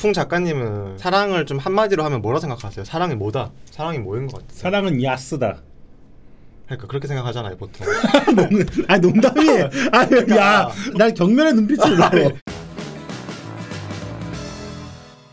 풍 작가님은 사랑을 좀 한마디로 하면 뭐라 생각하세요? 사랑이 뭐다? 사랑이 뭐인 것 같아요? 사랑은 야스다. 그러니까 그렇게 생각하잖아요 보통. 아 농담이에요. 야, 날 경멸의 눈빛으로 말해.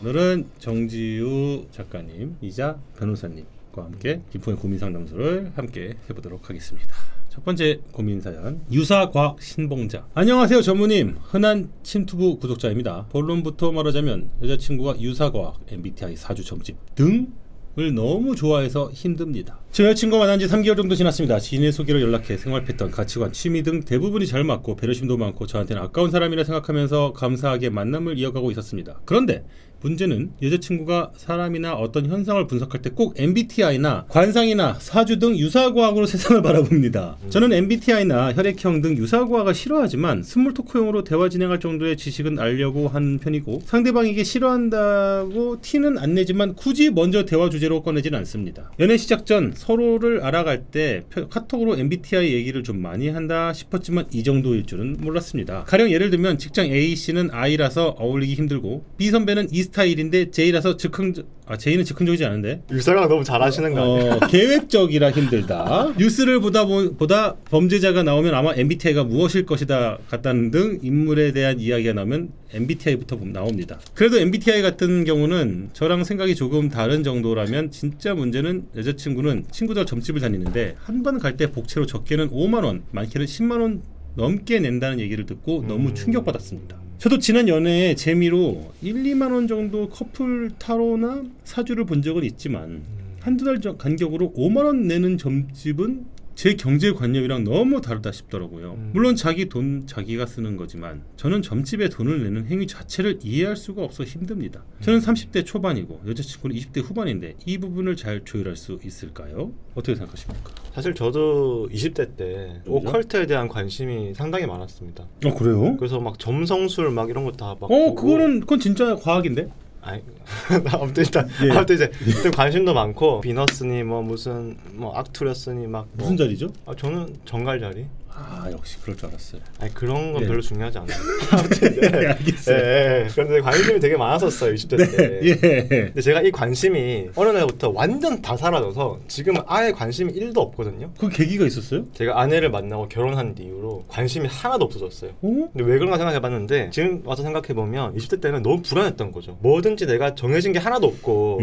오늘은 정지우 작가님이자 변호사님과 함께 김포의 고민상담소를 함께 해보도록 하겠습니다. 첫 번째 고민 사연, 유사과학 신봉자. 안녕하세요 전무님, 흔한 침투부 구독자입니다. 본론부터 말하자면 여자친구가 유사과학, MBTI, 사주 점집 등을 너무 좋아해서 힘듭니다. 제 여자친구와 만난 지 3개월 정도 지났습니다. 지인의 소개로 연락해 생활 패턴, 가치관, 취미 등 대부분이 잘 맞고 배려심도 많고 저한테는 아까운 사람이라 생각하면서 감사하게 만남을 이어가고 있었습니다. 그런데 문제는 여자친구가 사람이나 어떤 현상을 분석할 때 꼭 MBTI나 관상이나 사주 등 유사과학으로 세상을 바라봅니다. 저는 MBTI나 혈액형 등 유사과학을 싫어하지만 스몰 토크용으로 대화 진행할 정도의 지식은 알려고 하는 편이고 상대방에게 싫어한다고 티는 안 내지만 굳이 먼저 대화 주제로 꺼내진 않습니다. 연애 시작 전 서로를 알아갈 때 카톡으로 MBTI 얘기를 좀 많이 한다 싶었지만 이 정도일 줄은 몰랐습니다. 가령 예를 들면 직장 A씨는 I라서 어울리기 힘들고 B 선배는 E 스타일인데 J라서 J는 즉흥적이지 않은데 유사과학 너무 잘하시는 거 아니에요? 계획적이라 힘들다. 뉴스를 보다 범죄자가 나오면 아마 MBTI가 무엇일 것이다 같다는 등 인물에 대한 이야기가 나오면 MBTI부터 나옵니다. 그래도 MBTI 같은 경우는 저랑 생각이 조금 다른 정도라면 진짜 문제는 여자친구는 친구들 점집을 다니는데 한 번 갈 때 복채로 적게는 5만원, 많게는 10만원 넘게 낸다는 얘기를 듣고 너무 충격받았습니다. 저도 지난 연애에 재미로 1, 2만원 정도 커플 타로나 사주를 본 적은 있지만 한두 달 간격으로 5만원 내는 점집은 제 경제관념이랑 너무 다르다 싶더라고요. 물론 자기 돈 자기가 쓰는 거지만 저는 점집에 돈을 내는 행위 자체를 이해할 수가 없어 힘듭니다. 저는 30대 초반이고 여자친구는 20대 후반인데 이 부분을 잘 조율할 수 있을까요? 어떻게 생각하십니까? 사실 저도 20대 때 오컬트에 대한 관심이 상당히 많았습니다. 그래요? 그래서 막 점성술 막 이런 거 다 막 그건 진짜 과학인데? 아니 아무튼 일단 이제 그때 관심도 많고 비너스니 뭐 무슨 뭐 아크투리어스니 막 무슨 자리죠? 저는 정갈 자리. 역시 그럴 줄 알았어요. 아니 그런 건 별로 중요하지 않아요. 알겠어요. 그런데 관심이 되게 많았었어요 20대 때. 근데 제가 이 관심이 어느 날부터 완전 다 사라져서 지금은 아예 관심이 1도 없거든요. 그 계기가 있었어요? 제가 아내를 만나고 결혼한 이후로 관심이 하나도 없어졌어요. 근데 왜 그런가 생각해봤는데 지금 와서 생각해보면 20대 때는 너무 불안했던 거죠. 뭐든지 내가 정해진 게 하나도 없고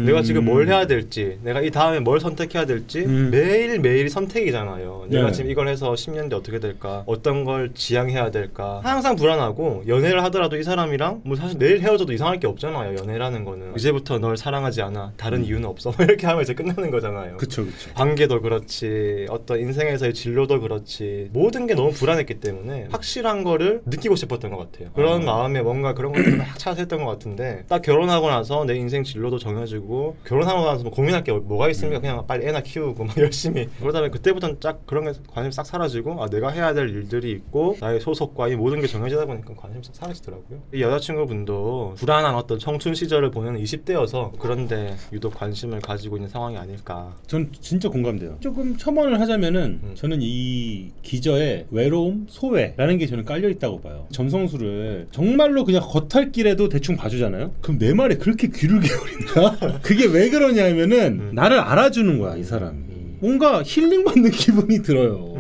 내가 지금 뭘 해야 될지, 내가 이 다음에 뭘 선택해야 될지 매일매일이 선택이잖아요. 내가 지금 이걸 해서 10년 뒤에 어떻게 될까, 어떤 걸 지향해야 될까, 항상 불안하고, 연애를 하더라도 이 사람이랑 뭐 사실 내일 헤어져도 이상할 게 없잖아요. 연애라는 거는 이제부터 널 사랑하지 않아, 다른 이유는 없어, 이렇게 하면 이제 끝나는 거잖아요. 그쵸. 관계도 그렇지, 어떤 인생에서의 진로도 그렇지, 모든 게 너무 불안했기 때문에 확실한 거를 느끼고 싶었던 것 같아요. 그런 마음에 뭔가 그런 것들을 막 찾아했던 것 같은데, 딱 결혼하고 나서 내 인생 진로도 정해지고, 결혼하고 나서 뭐 고민할 게 뭐가 있습니까? 그냥 빨리 애나 키우고 막 열심히. 그러다 보면 그때부터는 딱 그런 게 관심이 싹 사라지고, 내가 해야 될 일들이 있고 나의 소속과 이 모든 게 정해지다 보니까 관심이 싹 사라지더라고요. 이 여자친구분도 불안한 어떤 청춘 시절을 보내는 20대여서 그런데 유독 관심을 가지고 있는 상황이 아닐까. 전 진짜 공감돼요. 조금 첨언을 하자면은 저는 이 기저에 외로움, 소외라는 게 저는 깔려있다고 봐요. 점성술을 정말로 그냥 겉핥기라도 대충 봐주잖아요. 그럼 내 말에 그렇게 귀를 기울인다? 그게 왜 그러냐면은 나를 알아주는 거야, 이 사람이. 뭔가 힐링받는 기분이 들어요.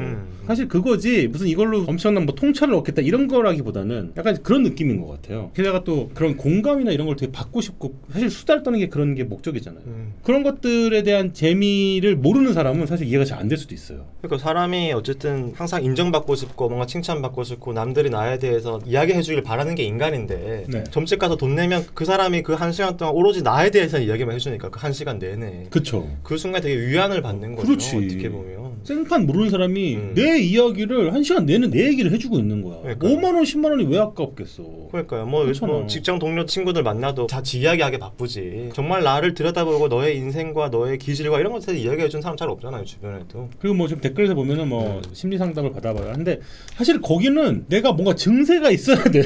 사실 그거지 무슨 이걸로 엄청난 뭐 통찰을 얻겠다 이런 거라기보다는 약간 그런 느낌인 것 같아요. 게다가 또 그런 공감이나 이런 걸 되게 받고 싶고, 사실 수다를 떠는 게 그런 게 목적이잖아요. 그런 것들에 대한 재미를 모르는 사람은 사실 이해가 잘 안 될 수도 있어요. 그러니까 사람이 어쨌든 항상 인정받고 싶고 뭔가 칭찬받고 싶고 남들이 나에 대해서 이야기해 주길 바라는 게 인간인데, 점집 가서 돈 내면 그 사람이 그 1시간 동안 오로지 나에 대해서 이야기만 해주니까 그 1시간 내내 그 순간 되게 위안을 받는 거죠. 그렇지. 어떻게 보면 생판 모르는 사람이 내 이야기를 1시간 내내 내 얘기를 해주고 있는 거야. 그러니까요. 5만원 10만원이 왜 아깝겠어. 그러니까요. 뭐 직장 동료 친구들 만나도 지 이야기하기 바쁘지, 정말 나를 들여다보고 너의 인생과 너의 기질과 이런 것에 대해서 이야기해준 사람 잘 없잖아요, 주변에도. 그리고 뭐 지금 댓글에서 보면은 뭐 심리 상담을 받아봐요. 근데 사실 거기는 내가 뭔가 증세가 있어야 돼.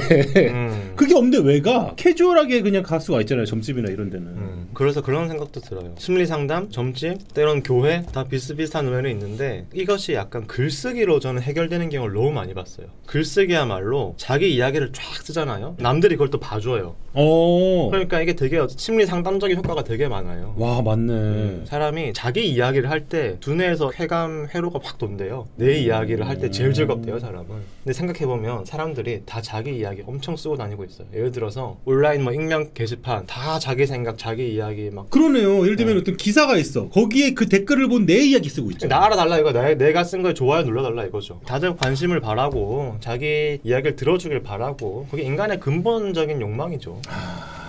그게 없는데 왜 가? 캐주얼하게 그냥 갈 수가 있잖아요, 점집이나 이런 데는. 그래서 그런 생각도 들어요. 심리 상담, 점집, 때론 교회 다 비슷비슷한 면이 있는데 하는데 이것이 약간 글쓰기로 저는 해결되는 경우를 너무 많이 봤어요. 글쓰기야말로 자기 이야기를 쫙 쓰잖아요. 남들이 그걸 또 봐줘요. 그러니까 이게 되게 심리 상담적인 효과가 되게 많아요. 와, 맞네. 사람이 자기 이야기를 할 때 두뇌에서 쾌감 회로가 확 돈대요. 내 이야기를 할 때 제일 즐겁대요, 사람은. 근데 생각해보면 사람들이 다 자기 이야기 엄청 쓰고 다니고 있어요. 예를 들어서 온라인 뭐 익명 게시판 다 자기 생각, 자기 이야기 막. 그러네요. 예를 들면 어떤 기사가 있어. 거기에 그 댓글을 본 내 이야기 쓰고 있죠. 나 알아달라 이거. 내가 쓴 거에 좋아요 눌러달라 이거죠. 다들 관심을 바라고 자기 이야기를 들어주길 바라고, 그게 인간의 근본적인 욕망이죠.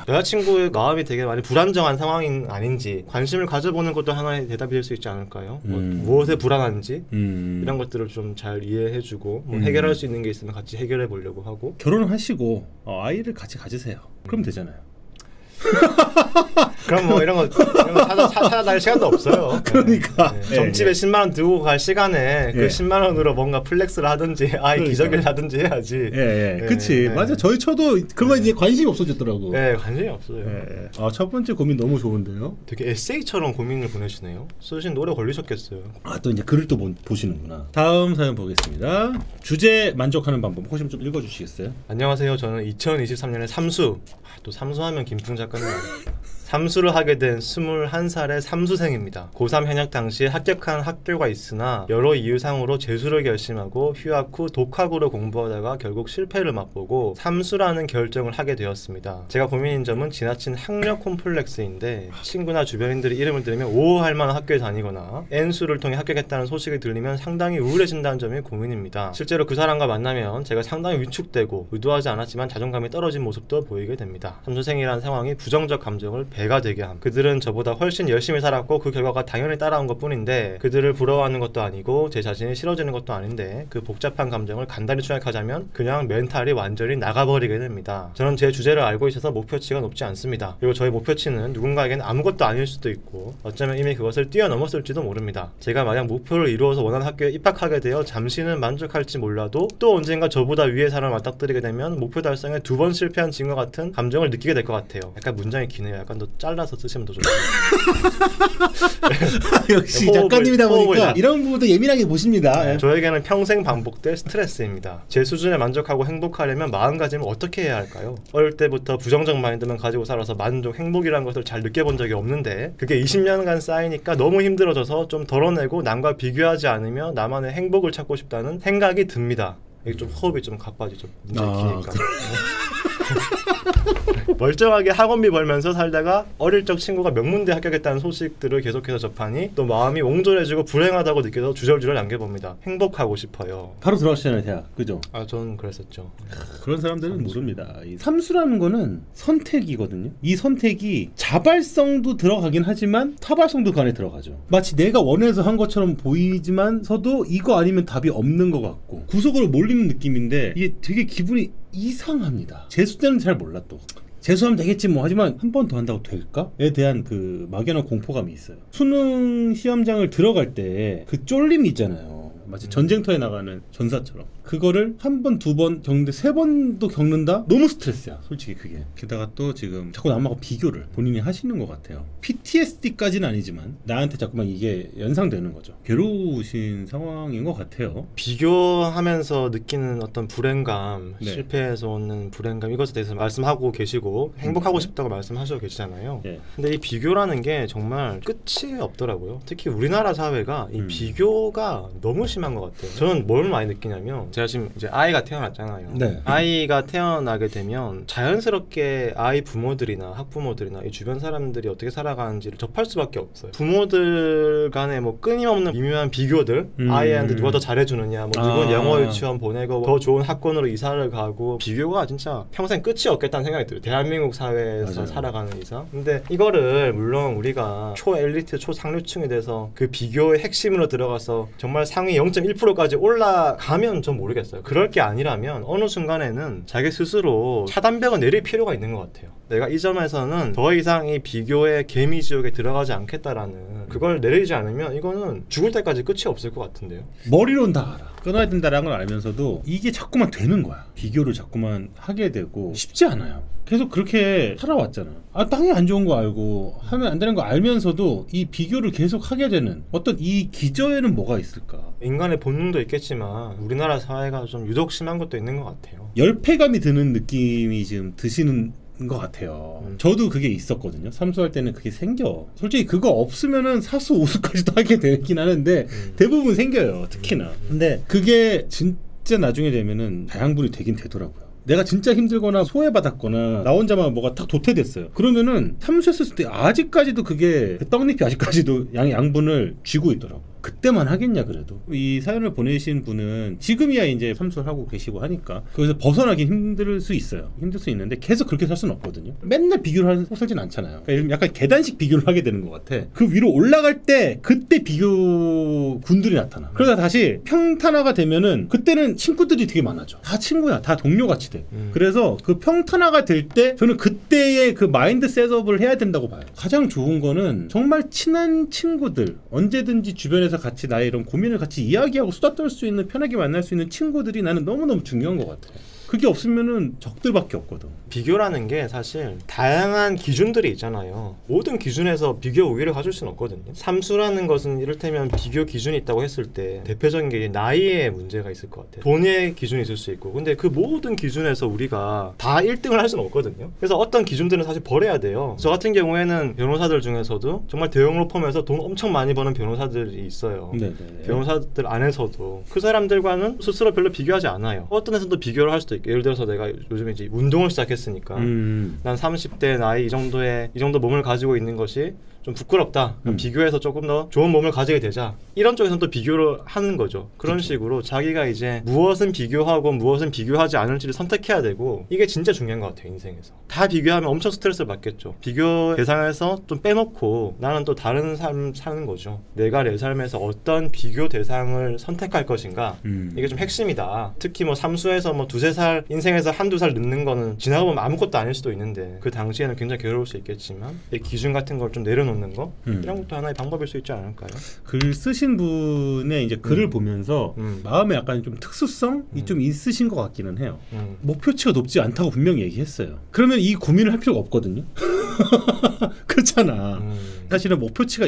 여자친구의 마음이 되게 많이 불안정한 상황인 아닌지 관심을 가져보는 것도 하나의 대답이 될 수 있지 않을까요? 무엇에 불안한지 이런 것들을 좀 잘 이해해주고 뭐 해결할 수 있는 게 있으면 같이 해결해 보려고 하고. 결혼을 하시고 아이를 같이 가지세요. 그럼 되잖아요. 그럼 뭐 이런 거 찾아다닐 시간도 없어요. 그러니까 네. 점집에 10만 원 들고 갈 시간에 그 10만 원으로 뭔가 플렉스를 하든지 아이 기저귀를 하든지 해야지. 그치. 맞아. 저도 그러면 이제 관심이 없어졌더라고. 네, 관심이 없어요. 첫 번째 고민 너무 좋은데요. 되게 에세이처럼 고민을 보내시네요. 쓰신 오래 걸리셨겠어요. 또 이제 글을 또 보시는구나. 다음 사연 보겠습니다. 주제 만족하는 방법 혹시 좀 읽어주시겠어요? 안녕하세요. 저는 2023년에 삼수. 또 삼수하면 김풍 작가님. 삼수를 하게 된 21살의 삼수생입니다. 고3 현역 당시에 합격한 학교가 있으나 여러 이유상으로 재수를 결심하고 휴학 후 독학으로 공부하다가 결국 실패를 맛보고 삼수라는 결정을 하게 되었습니다. 제가 고민인 점은 지나친 학력 콤플렉스인데 친구나 주변인들이 이름을 들으면 오할 만한 학교에 다니거나 N수를 통해 합격했다는 소식이 들리면 상당히 우울해진다는 점이 고민입니다. 실제로 그 사람과 만나면 제가 상당히 위축되고 의도하지 않았지만 자존감이 떨어진 모습도 보이게 됩니다. 삼수생이라는 상황이 부정적 감정을 배가 되게 함. 그들은 저보다 훨씬 열심히 살았고 그 결과가 당연히 따라온 것 뿐인데 그들을 부러워하는 것도 아니고 제 자신이 싫어지는 것도 아닌데 그 복잡한 감정을 간단히 요약하자면 그냥 멘탈이 완전히 나가버리게 됩니다. 저는 제 주제를 알고 있어서 목표치가 높지 않습니다. 그리고 저의 목표치는 누군가에겐 아무것도 아닐 수도 있고 어쩌면 이미 그것을 뛰어넘었을지도 모릅니다. 제가 만약 목표를 이루어서 원하는 학교에 입학하게 되어 잠시는 만족할지 몰라도 또 언젠가 저보다 위의 사람을 맞닥뜨리게 되면 목표 달성에 2번 실패한 징과 같은 감정을 느끼게 될 것 같아요. 약간 문장이 기네요. 약간 더 잘라서 쓰시면 더 좋겠네요. 역시 작가님이다 보니까 이런 부분도 예민하게 보십니다. 저에게는 평생 반복될 스트레스입니다. 제 수준에 만족하고 행복하려면 마음가짐을 어떻게 해야 할까요? 어릴 때부터 부정적 마인드만 가지고 살아서 만족, 행복이라는 것을 잘 느껴본 적이 없는데 그게 20년간 쌓이니까 너무 힘들어져서 좀 덜어내고 남과 비교하지 않으며 나만의 행복을 찾고 싶다는 생각이 듭니다. 이게 좀 호흡이 좀 가빠지죠. 문제가 기니까. 멀쩡하게 학원비 벌면서 살다가 어릴 적 친구가 명문대 합격했다는 소식들을 계속해서 접하니 또 마음이 옹졸해지고 불행하다고 느껴서 주절주절 남겨봅니다. 행복하고 싶어요. 바로 들어가시잖아요, 대학. 그죠? 저는 그랬었죠. 그런 사람들은 모릅니다. 이 삼수라는 거는 선택이거든요. 이 선택이 자발성도 들어가긴 하지만 타발성도 그 안에 들어가죠. 마치 내가 원해서 한 것처럼 보이지만서도 이거 아니면 답이 없는 것 같고 구석으로 몰리는 느낌인데 이게 되게 기분이 이상합니다. 재수 때는 잘 몰라 또. 재수하면 되겠지 뭐 하지만 한 번 더 한다고 될까?에 대한 그 막연한 공포감이 있어요. 수능 시험장을 들어갈 때 그 쫄림이 있잖아요. 마치 전쟁터에 나가는 전사처럼 그거를 한 번, 두 번 겪는데 세 번도 겪는다? 너무 스트레스야 솔직히 그게. 게다가 또 지금 자꾸 남하고 비교를 본인이 하시는 것 같아요. PTSD까지는 아니지만 나한테 자꾸만 이게 연상되는 거죠. 괴로우신 상황인 것 같아요. 비교하면서 느끼는 어떤 불행감, 네. 실패해서 오는 불행감, 이것에 대해서 말씀하고 계시고 행복하고 싶다고 말씀하시고 계시잖아요. 네. 근데 이 비교라는 게 정말 끝이 없더라고요. 특히 우리나라 사회가 이 비교가 너무 심한 것 같아요. 저는 뭘 많이 느끼냐면 제가 지금 이제 아이가 태어났잖아요. 네. 아이가 태어나게 되면 자연스럽게 아이 부모들이나 학부모들이나 이 주변 사람들이 어떻게 살아가는지를 접할 수밖에 없어요. 부모들 간에 뭐 끊임없는 미묘한 비교들, 아이한테 누가 더 잘해주느냐, 뭐 누군 영어 유치원 보내고 더 좋은 학원으로 이사를 가고, 비교가 진짜 평생 끝이 없겠다는 생각이 들어요. 대한민국 사회에서 맞아요. 살아가는 이상. 근데 이거를 물론 우리가 초엘리트, 초상류층에 대해서 그 비교의 핵심으로 들어가서 정말 상위 0.1%까지 올라가면 전 모르겠어요. 그럴 게 아니라면 어느 순간에는 자기 스스로 차단벽을 내릴 필요가 있는 것 같아요. 내가 이 점에서는 더 이상 이 비교의 개미지옥에 들어가지 않겠다라는 그걸 내리지 않으면 이거는 죽을 때까지 끝이 없을 것 같은데요. 머리로는 다 알아. 끊어야 된다라는 걸 알면서도 이게 자꾸만 되는 거야. 비교를 자꾸만 하게 되고 쉽지 않아요. 계속 그렇게 살아왔잖아. 당연히 안 좋은 거 알고 하면 안 되는 거 알면서도 이 비교를 계속 하게 되는 어떤 이 기저에는 뭐가 있을까? 인간의 본능도 있겠지만 우리나라 사회가 좀 유독 심한 것도 있는 것 같아요. 열패감이 드는 느낌이 지금 드시는 것 같아요. 저도 그게 있었거든요. 삼수할 때는 그게 생겨. 솔직히 그거 없으면은 사수 오수까지도 하게 되긴 하는데 대부분 생겨요. 특히나. 근데 그게 진짜 나중에 되면은 다양분이 되긴 되더라고요. 내가 진짜 힘들거나 소외받았거나 나 혼자만 뭐가 딱 도태됐어요. 그러면은 삼수했을 때 아직까지도 그게 떡잎이 아직까지도 양분을 쥐고 있더라고. 그때만 하겠냐 그래도. 이 사연을 보내신 분은 지금이야 이제 삼수를 하고 계시고 하니까 거기서 벗어나긴 힘들 수 있어요. 힘들 수 있는데 계속 그렇게 살 수는 없거든요. 맨날 비교를 살진 않잖아요. 그러니까 약간 계단식 비교를 하게 되는 것 같아. 그 위로 올라갈 때 그때 비교군들이 나타나. 그러다 다시 평탄화가 되면은 그때는 친구들이 되게 많아져. 다 친구야. 다 동료같이 돼. 그래서 그 평탄화가 될 때 저는 그때의 그 마인드 셋업을 해야 된다고 봐요. 가장 좋은 거는 정말 친한 친구들, 언제든지 주변에서 같이 나의 이런 고민을 같이 이야기하고 수다 떨 수 있는, 편하게 만날 수 있는 친구들이 나는 너무너무 중요한 것 같아요. 그게 없으면은 적들밖에 없거든. 비교라는 게 사실 다양한 기준들이 있잖아요. 모든 기준에서 비교 우위를 가질 수는 없거든요. 삼수라는 것은 이를테면 비교 기준이 있다고 했을 때 대표적인 게 나이에 문제가 있을 것 같아요. 돈의 기준이 있을 수 있고, 근데 그 모든 기준에서 우리가 다 1등을 할 수는 없거든요. 그래서 어떤 기준들은 사실 버려야 돼요. 저 같은 경우에는 변호사들 중에서도 정말 대형 로펌에서 돈 엄청 많이 버는 변호사들이 있어요. 네네. 변호사들 안에서도 그 사람들과는 스스로 별로 비교하지 않아요. 어떤 데서도 비교를 할 수도 있고, 예를 들어서 내가 요즘에 이제 운동을 시작했으니까 난 30대 나이 이 정도 몸을 가지고 있는 것이 좀 부끄럽다. 비교해서 조금 더 좋은 몸을 가지게 되자. 이런 쪽에서는 또 비교를 하는 거죠. 그런 그쵸. 식으로 자기가 이제 무엇은 비교하고 무엇은 비교하지 않을지를 선택해야 되고, 이게 진짜 중요한 것 같아요. 인생에서 다 비교하면 엄청 스트레스를 받겠죠. 비교 대상에서 좀 빼놓고 나는 또 다른 삶 사는 거죠. 내가 내 삶에서 어떤 비교 대상을 선택할 것인가, 이게 좀 핵심이다. 특히 뭐 삼수에서 뭐 두세 살 인생에서 한두 살 늦는 거는 지나가 보면 아무것도 아닐 수도 있는데 그 당시에는 굉장히 괴로울 수 있겠지만 이 기준 같은 걸 좀 내려놓는 거, 이런 것도 하나의 방법일 수 있지 않을까요? 글 쓰신 분의 이제 글을 보면서 마음에 약간 좀 특수성이 좀 있으신 것 같기는 해요. 목표치가 높지 않다고 분명히 얘기했어요. 그러면 이 고민을 할 필요가 없거든요. 그렇잖아. 사실은 목표치가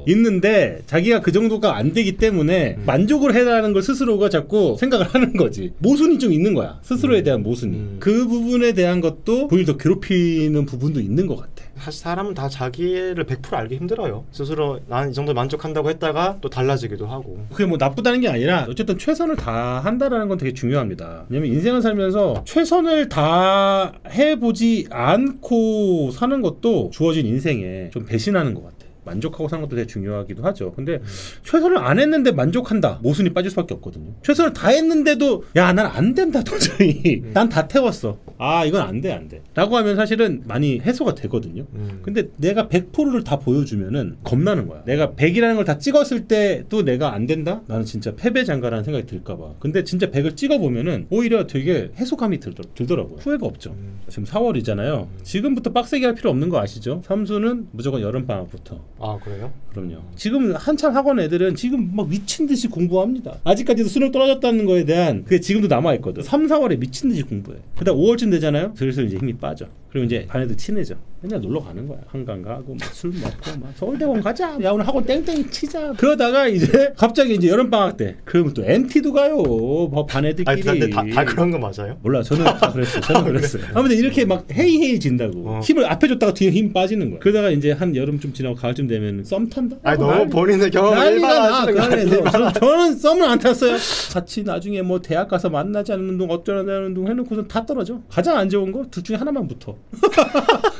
있는데 자기가 그 정도가 안 되기 때문에 만족을 해라는 걸 스스로가 자꾸 생각을 하는 거지. 모순이 좀 있는 거야. 스스로에 대한 모순이. 그 부분에 대한 것도 본인을 더 괴롭히는 부분도 있는 것 같아. 사실 사람은 다 자기를 100% 알기 힘들어요. 스스로 난 이 정도 만족한다고 했다가 또 달라지기도 하고. 그게 뭐 나쁘다는 게 아니라 어쨌든 최선을 다 한다라는 건 되게 중요합니다. 왜냐면 인생을 살면서 최선을 다 해보지 않고 사는 것도 주어진 인생에 좀 배신하는 것 같아. 만족하고 사는 것도 되게 중요하기도 하죠. 근데 최선을 안 했는데 만족한다, 모순이 빠질 수밖에 없거든요. 최선을 다 했는데도 야, 난 안 된다 도저히. 난 다 태웠어. 아, 이건 안 돼 라고 하면 사실은 많이 해소가 되거든요. 근데 내가 100%를 다 보여주면은 겁나는 거야. 내가 100이라는 걸 다 찍었을 때 또 내가 안 된다? 나는 진짜 패배장가라는 생각이 들까봐. 근데 진짜 100을 찍어보면은 오히려 되게 해소감이 들더라고요. 후회가 없죠. 지금 4월이잖아요. 지금부터 빡세게 할 필요 없는 거 아시죠? 삼수는 무조건 여름방학부터. 아, 그래요? 그럼요. 지금 한참 학원 애들은 지금 막 미친 듯이 공부합니다. 아직까지도 수능 떨어졌다는 거에 대한 그게 지금도 남아있거든. 3, 4월에 미친 듯이 공부해. 그다음 5월쯤 되잖아요. 슬슬 이제 힘이 빠져. 그리고 이제 반 애들 친해져. 맨날 놀러 가는 거야. 한강 가고 막 술 먹고 막 서울대공원 가자. 야, 오늘 학원 땡땡 치자. 그러다가 이제 갑자기 이제 여름방학 때 그러면 또 MT도 가요. 뭐 반 애들끼리. 아니, 근데 다 그런 거 맞아요? 몰라. 저는 다 그랬어요. 저는 그랬어요. 아무튼 이렇게 막 헤이헤이진다고. 힘을 앞에 줬다가 뒤에 힘 빠지는 거야. 그러다가 이제 한 여름쯤 지나고 가을쯤 되면 썸 탄다? 아니, 너무 본인의 경험을 일반화하시는 거 아니에요? 저는 썸을 안 탔어요. 같이 나중에 뭐 대학 가서 만나지 않는 둥 어쩌라는 둥 해놓고선 다 떨어져. 가장 안 좋은 거 둘 중에 하나만 붙어.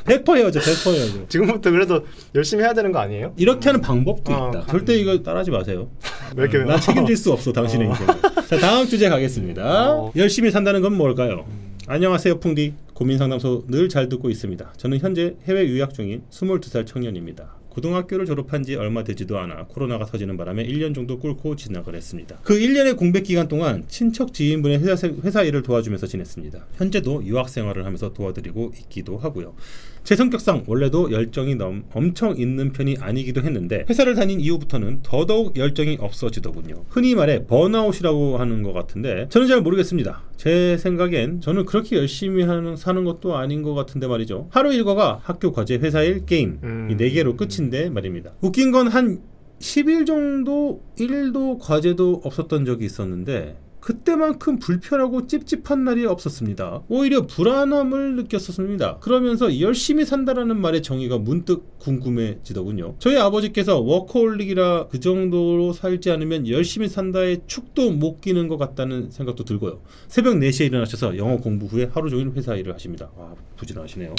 100% 헤어져. 100% 헤어져. 지금부터 그래도 열심히 해야 되는 거 아니에요? 이렇게 하는 방법도 있다. 절대 이거 따라하지 마세요. 왜 이렇게 나 책임질 수 없어, 당신의 인생. 자, 다음 주제 가겠습니다. 열심히 산다는 건 뭘까요? 안녕하세요, 풍디. 고민상담소 늘 잘 듣고 있습니다. 저는 현재 해외 유학 중인 22살 청년입니다. 고등학교를 졸업한 지 얼마 되지도 않아 코로나가 터지는 바람에 1년 정도 꿇고 진학을 했습니다. 그 1년의 공백 기간 동안 친척 지인분의 회사 일을 도와주면서 지냈습니다. 현재도 유학 생활을 하면서 도와드리고 있기도 하고요. 제 성격상 원래도 열정이 엄청 있는 편이 아니기도 했는데 회사를 다닌 이후부터는 더더욱 열정이 없어지더군요. 흔히 말해 번아웃이라고 하는 것 같은데 저는 잘 모르겠습니다. 제 생각엔 저는 그렇게 열심히 사는 것도 아닌 것 같은데 말이죠. 하루 일과가 학교 과제, 회사 일, 게임 이 4개로 끝인데 말입니다. 웃긴 건 한 10일 정도 1일도 과제도 없었던 적이 있었는데 그때만큼 불편하고 찝찝한 날이 없었습니다. 오히려 불안함을 느꼈었습니다. 그러면서 열심히 산다라는 말의 정의가 문득 궁금해지더군요. 저희 아버지께서 워커홀릭이라 그 정도로 살지 않으면 열심히 산다의 축도 못 끼는 것 같다는 생각도 들고요. 새벽 4시에 일어나셔서 영어 공부 후에 하루 종일 회사 일을 하십니다. 와, 부지런하시네요.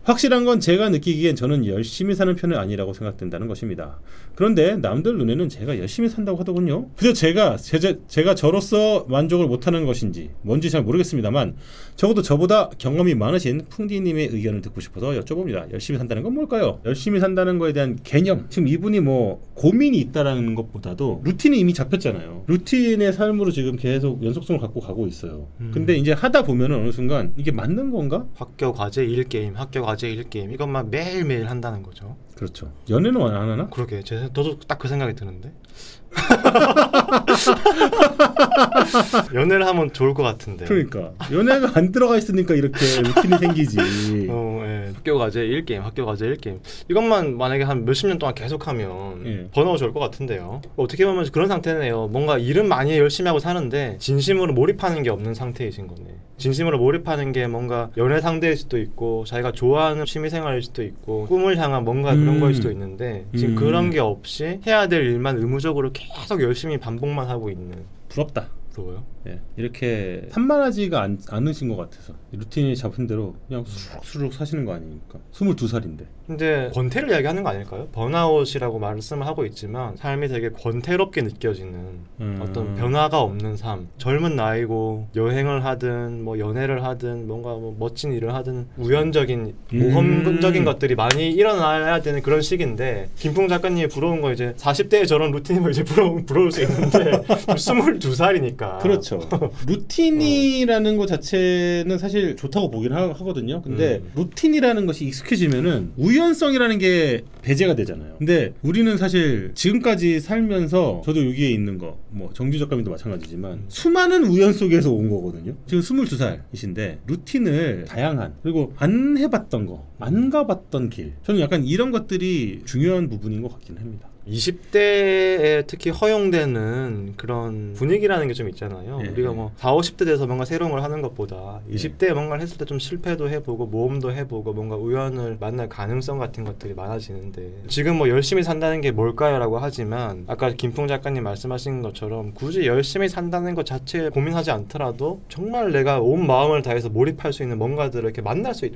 확실한 건 제가 느끼기엔 저는 열심히 사는 편은 아니라고 생각된다는 것입니다. 그런데 남들 눈에는 제가 열심히 산다고 하더군요. 그래서 제가 저로서 만족을 못하는 것인지 뭔지 잘 모르겠습니다만 적어도 저보다 경험이 많으신 풍디님의 의견을 듣고 싶어서 여쭤봅니다. 열심히 산다는 건 뭘까요? 열심히 산다는 거에 대한 개념. 지금 이분이 뭐 고민이 있다라는 것보다도 루틴이 이미 잡혔잖아요. 루틴의 삶으로 지금 계속 연속성을 갖고 가고 있어요. 근데 이제 하다 보면 어느 순간 이게 맞는 건가? 학교 과제 일 게임, 학교 과제 일 게임 이것만 매일매일 한다는 거죠. 그렇죠. 연애는 안 하나? 그러게 저도 딱 그 생각이 드는데 연애를 하면 좋을 것 같은데. 그러니까 연애가 안 들어가 있으니까 이렇게 루틴이 생기지. 예. 학교 과제 1게임, 학교 과제 1게임 이것만 만약에 한 몇십 년 동안 계속하면 예. 번아웃이 올 것 같은데요. 어떻게 보면 그런 상태네요. 뭔가 일은 많이 열심히 하고 사는데 진심으로 몰입하는 게 없는 상태이신 거네. 진심으로 몰입하는 게 뭔가 연애 상대일 수도 있고 자기가 좋아하는 취미생활일 수도 있고 꿈을 향한 뭔가 그런 거일 수도 있는데 지금 그런 게 없이 해야 될 일만 의무적으로 계속 열심히 반복만 하고 있는. 부럽다. 부러워요? 예, 이렇게 산만하지가 않으신 것 같아서 루틴이 잡힌 대로 그냥 수룩수룩 사시는 거 아닙니까? 22살인데. 근데 권태를 이야기하는 거 아닐까요? 번아웃이라고 말씀을 하고 있지만 삶이 되게 권태롭게 느껴지는 어떤 변화가 없는 삶. 젊은 나이고 여행을 하든 뭐 연애를 하든 뭔가 뭐 멋진 일을 하든 우연적인 모험적인 것들이 많이 일어나야 되는 그런 시기인데 김풍 작가님이 부러운 거 이제 40대에 저런 루틴이면 이제 부러울 수 있는데 22살이니까 그렇죠. 루틴이라는 것 자체는 사실 좋다고 보긴 하거든요. 근데 루틴이라는 것이 익숙해지면은 우연성이라는 게 배제가 되잖아요. 근데 우리는 사실 지금까지 살면서 저도 여기에 있는 거 뭐 정규 작가님도 마찬가지지만 수많은 우연 속에서 온 거거든요. 지금 22살이신데 루틴을 다양한 그리고 안 해봤던 거, 안 가봤던 길 저는 약간 이런 것들이 중요한 부분인 것 같긴 합니다. 20대에 특히 허용되는 그런 분위기라는 게 좀 있잖아요. 예, 우리가 뭐 40, 50대 돼서 뭔가 새로운 걸 하는 것보다 예. 20대에 뭔가를 했을 때 좀 실패도 해보고 모험도 해보고 뭔가 우연을 만날 가능성 같은 것들이 많아지는데 지금 뭐 열심히 산다는 게 뭘까요? 라고 하지만 아까 김풍 작가님 말씀하신 것처럼 굳이 열심히 산다는 것 자체에 고민하지 않더라도 정말 내가 온 마음을 다해서 몰입할 수 있는 뭔가들을 이렇게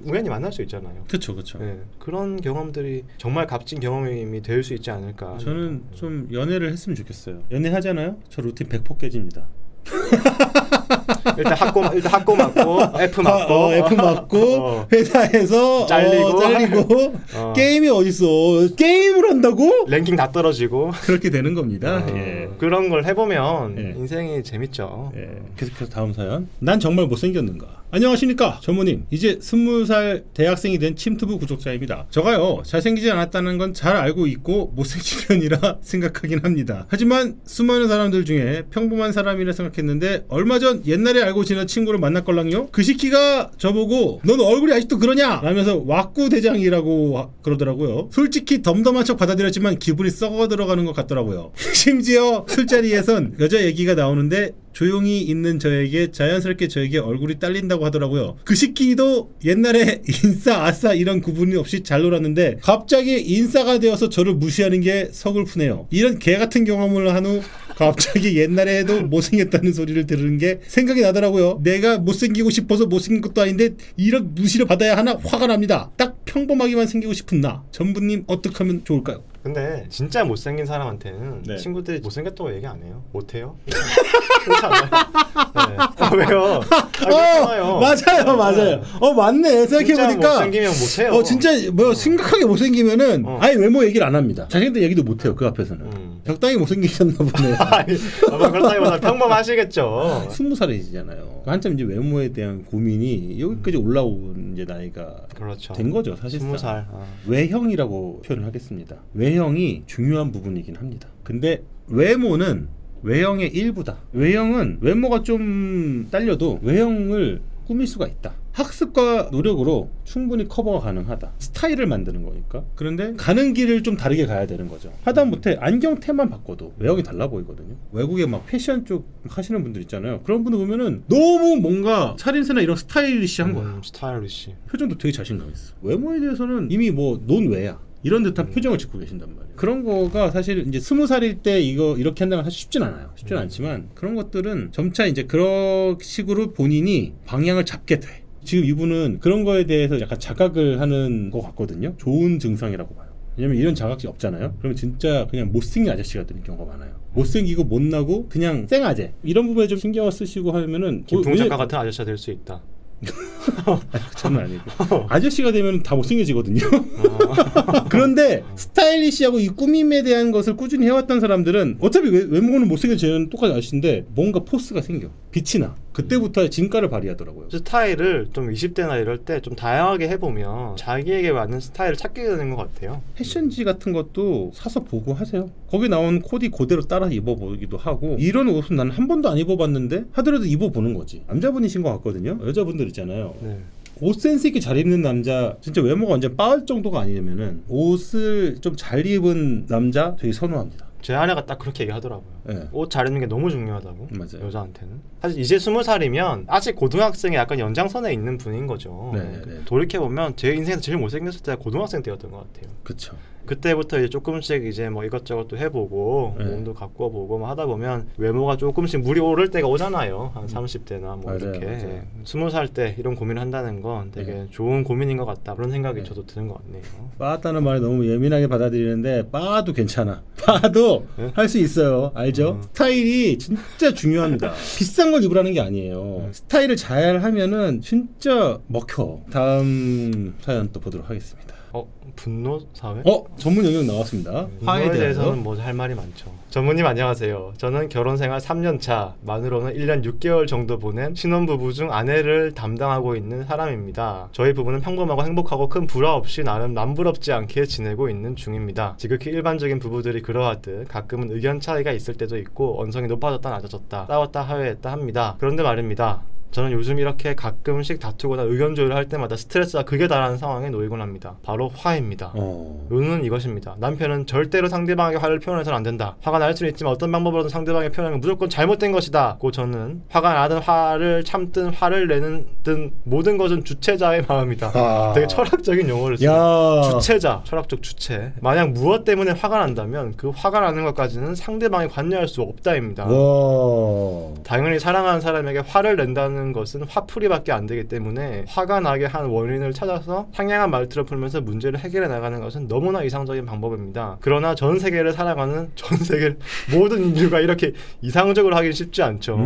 우연히 만날 수 있잖아요. 그렇죠, 그렇죠. 네, 그런 경험들이 정말 값진 경험이 될 수 있지 않을까. 저는 좀 연애를 했으면 좋겠어요. 연애하잖아요? 저 루틴 100% 깨집니다. 일단 학고 맞고 F 맞고 F 맞고 회사에서 잘리고 게임이 어딨어? 게임을 한다고? 랭킹 다 떨어지고 그렇게 되는 겁니다. 예. 그런 걸 해보면 예. 인생이 재밌죠. 예. 계속해서 다음 사연. 난 정말 못생겼는가? 안녕하십니까 전무님. 이제 20살 대학생이 된 침투부 구독자입니다. 저가요 잘생기지 않았다는 건 잘 알고 있고 못생긴 편이라 생각하긴 합니다. 하지만 수많은 사람들 중에 평범한 사람이라 생각했는데 얼마 전 옛날에 알고 지낸 친구를 만났걸랑요. 그 시키가 저보고 넌 얼굴이 아직도 그러냐? 라면서 왁구대장이라고 그러더라고요. 솔직히 덤덤한 척 받아들였지만 기분이 썩어 들어가는 것 같더라고요. 심지어 술자리에선 여자 얘기가 나오는데 조용히 있는 저에게 자연스럽게 저에게 얼굴이 딸린다고 하더라고요. 그 시키도 옛날에 인싸 아싸 이런 구분이 없이 잘 놀았는데 갑자기 인싸가 되어서 저를 무시하는 게 서글프네요. 이런 개같은 경험을 한 후 갑자기 옛날에도 못생겼다는 소리를 들은 게 생각이 나더라고요. 내가 못생기고 싶어서 못생긴 것도 아닌데 이런 무시를 받아야 하나 화가 납니다. 딱 평범하게만 생기고 싶은 나. 전부님 어떻게 하면 좋을까요? 근데 진짜 못생긴 사람한테는 네. 친구들이 못생겼다고 얘기 안 해요. 못해요? 그렇지 않아요? 네. 왜요? 그렇잖아요. 맞아요. 맞네. 진짜 생각해보니까 못생기면 못해요. 진짜 심각하게 못생기면은 아예 외모 얘기를 안 합니다. 자신들 얘기도 못해요. 그 앞에서는. 적당히 못생기셨나 보네요. 아니, 그렇다기보다 평범하시겠죠. 20살이시잖아요. 한참 이제 외모에 대한 고민이 여기까지 올라온 이제 나이가 그렇죠. 된 거죠, 사실상. 20살. 외형이라고 표현을 하겠습니다. 외형이 중요한 부분이긴 합니다. 근데 외모는 외형의 일부다. 외형은 외모가 좀 딸려도 외형을 꾸밀 수가 있다. 학습과 노력으로 충분히 커버가 가능하다. 스타일을 만드는 거니까. 그런데 가는 길을 좀 다르게 가야 되는 거죠. 하다못해 안경테만 바꿔도 외형이 달라 보이거든요. 외국에 막 패션 쪽 하시는 분들 있잖아요. 그런 분들 보면은 너무 뭔가 차림새나 이런 스타일리시한 거야. 스타일리시. 표정도 되게 자신감 있어. 외모에 대해서는 이미 뭐 논외야. 이런 듯한 표정을 짓고 계신단 말이에요. 그런 거가 사실 이제 20살일 때 이렇게 한다면 사실 쉽진 않아요. 쉽진 않지만 그런 것들은 점차 이제 그런 식으로 본인이 방향을 잡게 돼. 지금 이분은 그런 거에 대해서 약간 자각을 하는 것 같거든요. 좋은 증상이라고 봐요. 왜냐면 이런 자각이 없잖아요. 그러면 진짜 그냥 못생긴 아저씨가 되는 경우가 많아요. 못생기고 못나고 그냥 쌩아재. 이런 부분에 좀 신경을 쓰시고 하면은 김풍 작가 같은 아저씨가 될 수 있다. 저는 아니고 아저씨가 되면 다 못생겨지거든요. 그런데 스타일리시하고 이 꾸밈에 대한 것을 꾸준히 해왔던 사람들은 어차피 외모는 못생겨지는 똑같은 아저씨인데 뭔가 포스가 생겨. 빛이 나. 그때부터 진가를 발휘하더라고요. 스타일을 좀 20대나 이럴 때 좀 다양하게 해보면 자기에게 맞는 스타일을 찾게 되는 것 같아요. 패션지 같은 것도 사서 보고 하세요. 거기 나온 코디 그대로 따라 입어보기도 하고 이런 옷은 나는 한 번도 안 입어봤는데 하더라도 입어보는 거지. 남자분이신 것 같거든요. 여자분들 있잖아요. 네. 옷 센스 있게 잘 입는 남자, 진짜 외모가 완전 빠을 정도가 아니면은 옷을 좀 잘 입은 남자 되게 선호합니다. 제 아내가 딱 그렇게 얘기하더라고요. 네. 옷 잘 입는 게 너무 중요하다고. 맞아요. 여자한테는. 사실 이제 20살이면 아직 고등학생의 약간 연장선에 있는 분인 거죠. 네. 돌이켜보면 제 인생에서 제일 못생겼을 때가 고등학생 때였던 것 같아요. 그렇죠. 그때부터 이제 조금씩 이제 뭐 이것저것 또 해보고 몸도 가꿔보고 뭐 하다 보면 외모가 조금씩 물이 오를 때가 오잖아요. 한 30대나 뭐 맞아요, 이렇게. 맞아요. 20살 때 이런 고민을 한다는 건 되게 좋은 고민인 것 같다. 그런 생각이 저도 드는 것 같네요. 빠았다는 말이 너무 예민하게 받아들이는데 빠도 괜찮아. 빠도 할 수 있어요. 알죠? 스타일이 진짜 중요합니다. 비싼 걸 입으라는 게 아니에요. 스타일을 잘 하면은 진짜 먹혀. 다음 사연 또 보도록 하겠습니다. 분노 사회? 전문 영역 나왔습니다. 화에 대해서는 뭐 할 말이 많죠. 전무님 안녕하세요. 저는 결혼생활 3년차, 만으로는 1년 6개월 정도 보낸 신혼부부 중 아내를 담당하고 있는 사람입니다. 저희 부부는 평범하고 행복하고 큰 불화 없이 나름 남부럽지 않게 지내고 있는 중입니다. 지극히 일반적인 부부들이 그러하듯 가끔은 의견 차이가 있을 때도 있고 언성이 높아졌다 낮아졌다 싸웠다 화해했다 합니다. 그런데 말입니다. 저는 요즘 이렇게 가끔씩 다투거나 의견 조율을 할 때마다 스트레스가 극에 달하는 상황에 놓이곤 합니다. 바로 화입니다. 요는 이것입니다. 남편은 절대로 상대방에게 화를 표현해서는 안 된다. 화가 날 수는 있지만 어떤 방법으로든 상대방에게 표현하는 건 무조건 잘못된 것이다. 고 저는 화가 나든 화를 참든 화를 내는 든 모든 것은 주체자의 마음이다. 되게 철학적인 용어를 써요. 주체자, 철학적 주체. 만약 무엇 때문에 화가 난다면 그 화가 나는 것까지는 상대방이 관여할 수 없다입니다. 당연히 사랑하는 사람에게 화를 낸다는 것은 화풀이밖에 안 되기 때문에 화가 나게 한 원인을 찾아서 상냥한 말투를 풀면서 문제를 해결해 나가는 것은 너무나 이상적인 방법입니다. 그러나 전 세계를 살아가는 전 세계 모든 인류가 이렇게 이상적으로 하긴 쉽지 않죠.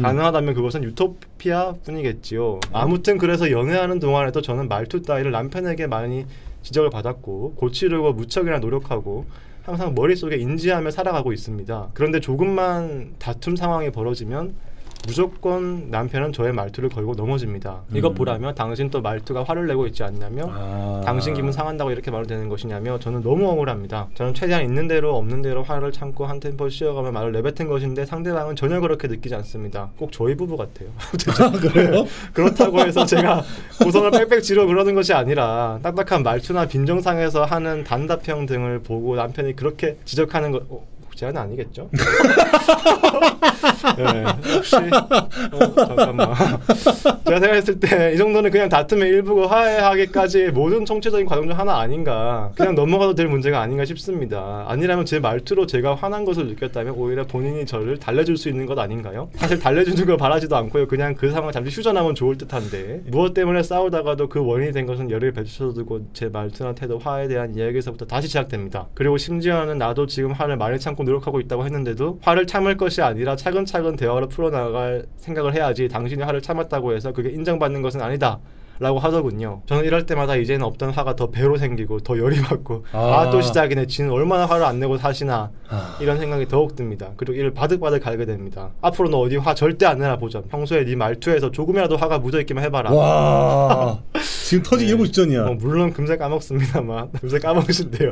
가능하다면 그것은 유토피아 뿐이겠지요. 아무튼 그래서 연애하는 동안에도 저는 말투 따위를 남편에게 많이 지적을 받았고 고치려고 무척이나 노력하고 항상 머릿속에 인지하며 살아가고 있습니다. 그런데 조금만 다툼 상황이 벌어지면 무조건 남편은 저의 말투를 걸고 넘어집니다. 이것 보라며 당신 또 말투가 화를 내고 있지 않냐며 당신 기분 상한다고 이렇게 말을 되는 것이냐며 저는 너무 억울합니다. 저는 최대한 있는 대로 없는 대로 화를 참고 한 템포 쉬어가며 말을 내뱉은 것인데 상대방은 전혀 그렇게 느끼지 않습니다. 꼭 저희 부부 같아요. 그래요? 그렇다고 해서 제가 고성을 빽빽 지르고 그러는 것이 아니라 딱딱한 말투나 빈정상에서 하는 단답형 등을 보고 남편이 그렇게 지적하는 것 제안은 아니겠죠? 네, 혹시 잠깐만 제가 생각했을 때 이 정도는 그냥 다툼의 일부고 화해하기까지 모든 총체적인 과정 중 하나 아닌가 그냥 넘어가도 될 문제가 아닌가 싶습니다. 아니라면 제 말투로 제가 화난 것을 느꼈다면 오히려 본인이 저를 달래줄 수 있는 것 아닌가요? 사실 달래주는 걸 바라지도 않고요. 그냥 그 상황을 잠시 휴전하면 좋을 듯한데 무엇 때문에 싸우다가도 그 원인이 된 것은 열을 배쳐두고 제 말투나 태도 화에 대한 이야기에서부터 다시 시작됩니다. 그리고 심지어는 나도 지금 화를 많이 참고 노력하고 있다고 했는데도 화를 참을 것이 아니라 차근차근 대화로 풀어나갈 생각을 해야지 당신이 화를 참았다고 해서 그게 인정받는 것은 아니다 라고 하더군요. 저는 이럴 때마다 이제는 없던 화가 더 배로 생기고 더 열이 받고 또 시작이네. 지는 얼마나 화를 안 내고 사시나 이런 생각이 더욱 듭니다. 그리고 이를 바득바득 갈게 됩니다. 앞으로 너 어디 화 절대 안 내나 보자. 평소에 네 말투에서 조금이라도 화가 묻어있기만 해봐라. 와 지금 터지기 일부 직전이야. 물론 금세 까먹습니다만 금세 까먹으신대요.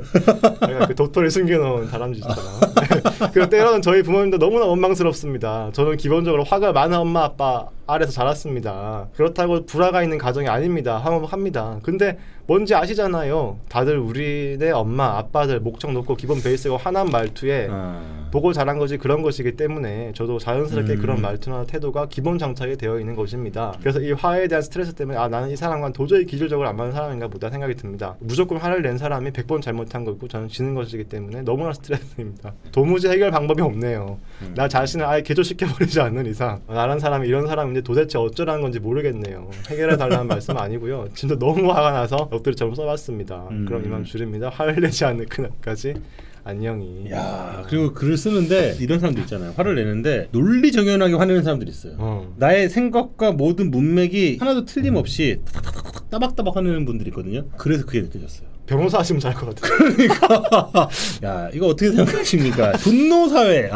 그 도토리 숨겨놓은 다람쥐처럼. 그리고 때로는 저희 부모님도 너무나 원망스럽습니다. 저는 기본적으로 화가 많은 엄마 아빠 아래서 자랐습니다. 그렇다고 불화가 있는 가정이 아닙니다. 합니다. 근데 뭔지 아시잖아요. 다들 우리네 엄마 아빠들 목청 높고 기본 베이스가 화난 말투에 보고 자란 것이 그런 것이기 때문에 저도 자연스럽게 그런 말투나 태도가 기본 장착이 되어 있는 것입니다. 그래서 이 화에 대한 스트레스 때문에 나는 이 사람과는 도저히 기질적으로 안 맞는 사람인가 보다 생각이 듭니다. 무조건 화를 낸 사람이 100번 잘못한 거고 저는 지는 것이기 때문에 너무나 스트레스입니다. 도무지 해결 방법이 없네요. 나 자신을 아예 개조시켜버리지 않는 이상 나란 사람이 이런 사람인데 도대체 어쩌라는 건지 모르겠네요. 해결해달라는 말씀은 아니고요. 진짜 너무 화가 나서 엎드리처럼 써봤습니다. 그럼 이만 줄입니다. 화를 내지 않는 그날까지 안녕히. 야 그리고 글을 쓰는데 이런 사람도 있잖아요. 화를 내는데 논리정연하게 화내는 사람들이 있어요. 나의 생각과 모든 문맥이 하나도 틀림없이 따박따박 화내는 분들이 있거든요. 그래서 그게 느껴졌어요. 변호사 하시면 잘 것 같아요. 그러니까 야 이거 어떻게 생각하십니까? 분노사회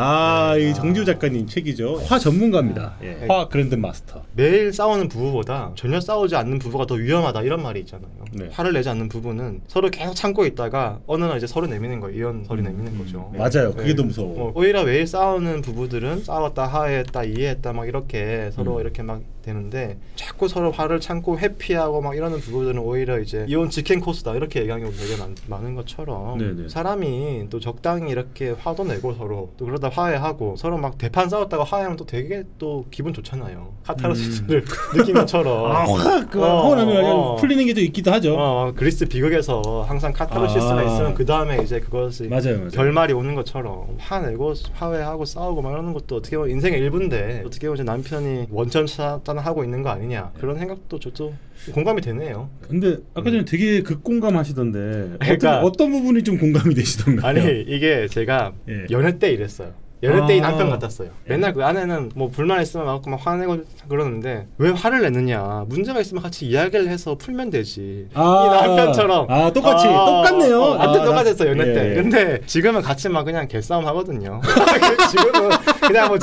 이 정지우 작가님 책이죠. 화 전문가입니다. 예. 화 그랜드 마스터. 매일 싸우는 부부보다 전혀 싸우지 않는 부부가 더 위험하다 이런 말이 있잖아요. 네. 화를 내지 않는 부부는 서로 계속 참고 있다가 어느 날 이제 서로 내미는 거예요. 이혼 서로 내미는 거죠. 맞아요. 그게 더 무서워. 오히려 매일 싸우는 부부들은 싸웠다 화해했다 이해했다 막 이렇게 서로 이렇게 막 되는데 자꾸 서로 화를 참고 회피하고 막 이러는 부부들은 오히려 이제 이혼 직행 코스다 이렇게 얘기하는 경우도 되게 많은 것처럼 네네. 사람이 또 적당히 이렇게 화도 내고 서로 또 그러다 화해하고 서로 막 대판 싸웠다가 화해하면 또 되게 또 기분 좋잖아요. 카타르시스를 느낀 것처럼 화가 나면 풀리는 게 또 있기도 하죠. 그리스 비극에서 항상 카타르시스가 있으면 그 다음에 이제 그것이 맞아요. 결말이 오는 것처럼 화내고 화해하고 싸우고 막 이러는 것도 어떻게 보면 인생의 일부인데 어떻게 보면 남편이 원천 차단하고 있는 거 아니냐 그런 생각도 저도 공감이 되네요. 근데 아까 전에 되게 극공감하시던데 그러니까 어떤 부분이 좀 공감이 되시던가요? 아니 이게 제가 연애 때 이랬어요. 연애 때 이 남편 같았어요. 맨날 그 아내는 뭐 불만 있으면 막 화내고 그러는데 왜 화를 내느냐. 문제가 있으면 같이 이야기를 해서 풀면 되지. 이 남편처럼. 똑같이 똑같네요. 완전 똑같았어요 연애 때. 근데 지금은 같이 막 그냥 개싸움 하거든요.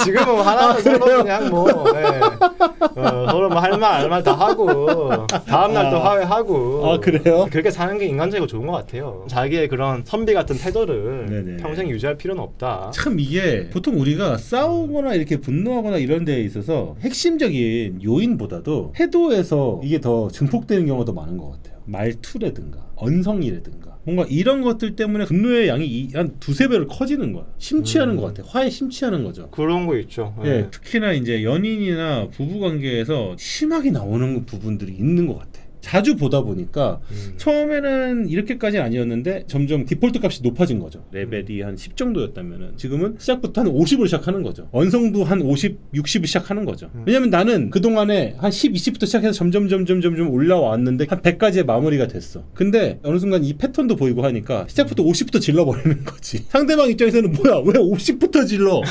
지금은 화나서 서로 그냥 뭐 서로 뭐 할 말 다 하고 다음 날 또 화해하고. 그래요? 그렇게 사는 게 인간적이고 좋은 것 같아요. 자기의 그런 선비 같은 태도를 네네. 평생 유지할 필요는 없다. 참 이게 보통 우리가 싸우거나 이렇게 분노하거나 이런 데에 있어서 핵심적인 요인보다도 태도에서 이게 더 증폭되는 경우가 더 많은 것 같아요. 말투라든가 언성이라든가 뭔가 이런 것들 때문에 분노의 양이 한 두세 배로 커지는 거야. 심취하는 것 같아. 화에 심취하는 거죠. 그런 거 있죠. 예, 특히나 이제 연인이나 부부관계에서 심하게 나오는 부분들이 있는 것 같아. 자주 보다 보니까 처음에는 이렇게까지는 아니었는데 점점 디폴트 값이 높아진 거죠. 레벨이 한 10 정도였다면은 지금은 시작부터 한 50으로 시작하는 거죠. 언성도 한 50, 60을 시작하는 거죠. 왜냐면 나는 그동안에 한 10, 20부터 시작해서 점점 올라왔는데 한 100까지의 마무리가 됐어. 근데 어느 순간 이 패턴도 보이고 하니까 시작부터 50부터 질러버리는 거지. 상대방 입장에서는 뭐야 왜 50부터 질러?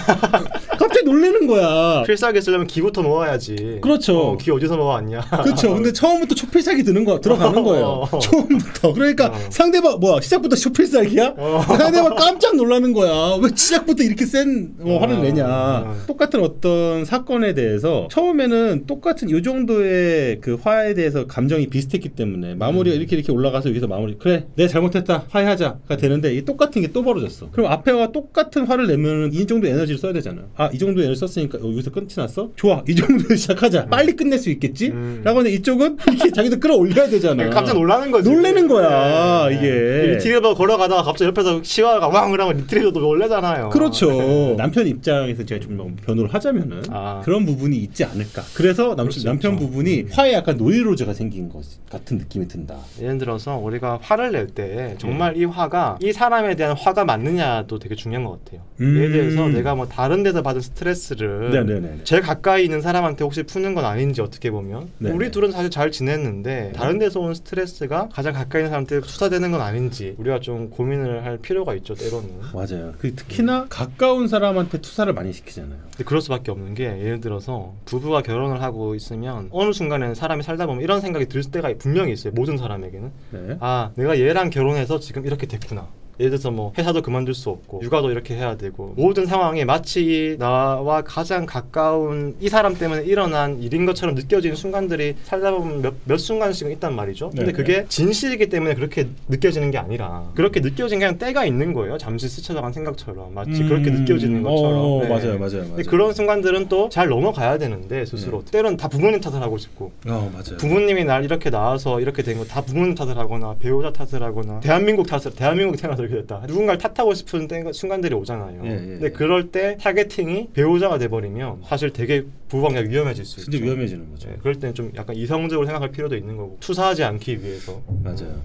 갑자기 놀라는 거야. 필살기 쓰려면 기부터 모아야지. 그렇죠. 기 어디서 모았냐. 그렇죠. 근데 처음부터 초필살기 들어가는 거예요. 처음부터. 그러니까 상대방 뭐야 시작부터 초필살기야? 상대방 깜짝 놀라는 거야. 왜 시작부터 이렇게 센 화를 내냐. 똑같은 어떤 사건에 대해서 처음에는 똑같은 이 정도의 그 화에 대해서 감정이 비슷했기 때문에 마무리가 이렇게 올라가서 여기서 마무리 그래 내가 잘못했다 화해하자가 되는데 이 똑같은 게 또 벌어졌어. 그럼 앞에와 똑같은 화를 내면 이 정도 에너지를 써야 되잖아. 이 정도 에너지 썼으니까 여기서 끝이 났어? 좋아 이 정도 시작하자. 빨리 끝낼 수 있겠지? 라고 하는데 이쪽은 이렇게 자기도 끌어 올려야 되잖아. 깜짝 놀라는 거지. 놀래는 거야 네. 이게. 리트리버 걸어가다가 갑자기 옆에서 치와가 왕 그러면 리트리버도 놀래잖아요. 그렇죠. 네. 남편 입장에서 제가 좀 변호를 하자면은 그런 부분이 있지 않을까. 그래서 남편 부분이 화에 약간 노이로제가 생긴 것 같은 느낌이 든다. 예를 들어서 우리가 화를 낼 때 정말 이 화가 이 사람에 대한 화가 맞느냐도 되게 중요한 것 같아요. 예를 들어서 내가 뭐 다른 데서 받은 스트레스를 네네네. 제일 가까이 있는 사람한테 혹시 푸는 건 아닌지 어떻게 보면 네네. 우리 둘은 사실 잘 지냈는데 다른 데서 온 스트레스가 가장 가까이 있는 사람한테 투사되는 건 아닌지 우리가 좀 고민을 할 필요가 있죠. 때로는. 맞아요. 특히나 가까운 사람한테 투사를 많이 시키잖아요. 근데 그럴 수밖에 없는 게 예를 들어서 부부가 결혼을 하고 있으면 어느 순간에는 사람이 살다 보면 이런 생각이 들 때가 분명히 있어요. 모든 사람에게는. 네. 아, 내가 얘랑 결혼해서 지금 이렇게 됐구나. 예를 들어서 뭐 회사도 그만둘 수 없고 육아도 이렇게 해야 되고 모든 상황이 마치 나와 가장 가까운 이 사람 때문에 일어난 일인 것처럼 느껴지는 순간들이 살다 보면 몇 순간씩은 있단 말이죠. 근데 네네. 그게 진실이기 때문에 그렇게 느껴지는 게 아니라 그렇게 느껴진 그냥 때가 있는 거예요. 잠시 스쳐간 생각처럼 마치 그렇게 느껴지는 것처럼. 네. 맞아요. 근데 그런 순간들은 또 잘 넘어가야 되는데 스스로 때로는 다 부모님 탓을 하고 싶고 맞아요. 부모님이 날 이렇게 낳아서 이렇게 된 거 다 부모님 탓을 하거나 배우자 탓을 하거나 대한민국에 태어나서 이렇게 됐다. 누군가를 탓하고 싶은 순간들이 오잖아요. 근데 그럴 때 타겟팅이 배우자가 돼버리면 사실 되게 부부관계가 위험해질 수 있죠. 진짜 위험해지는 거죠. 그럴 때는 좀 약간 이성적으로 생각할 필요도 있는 거고 투사하지 않기 위해서. 맞아요.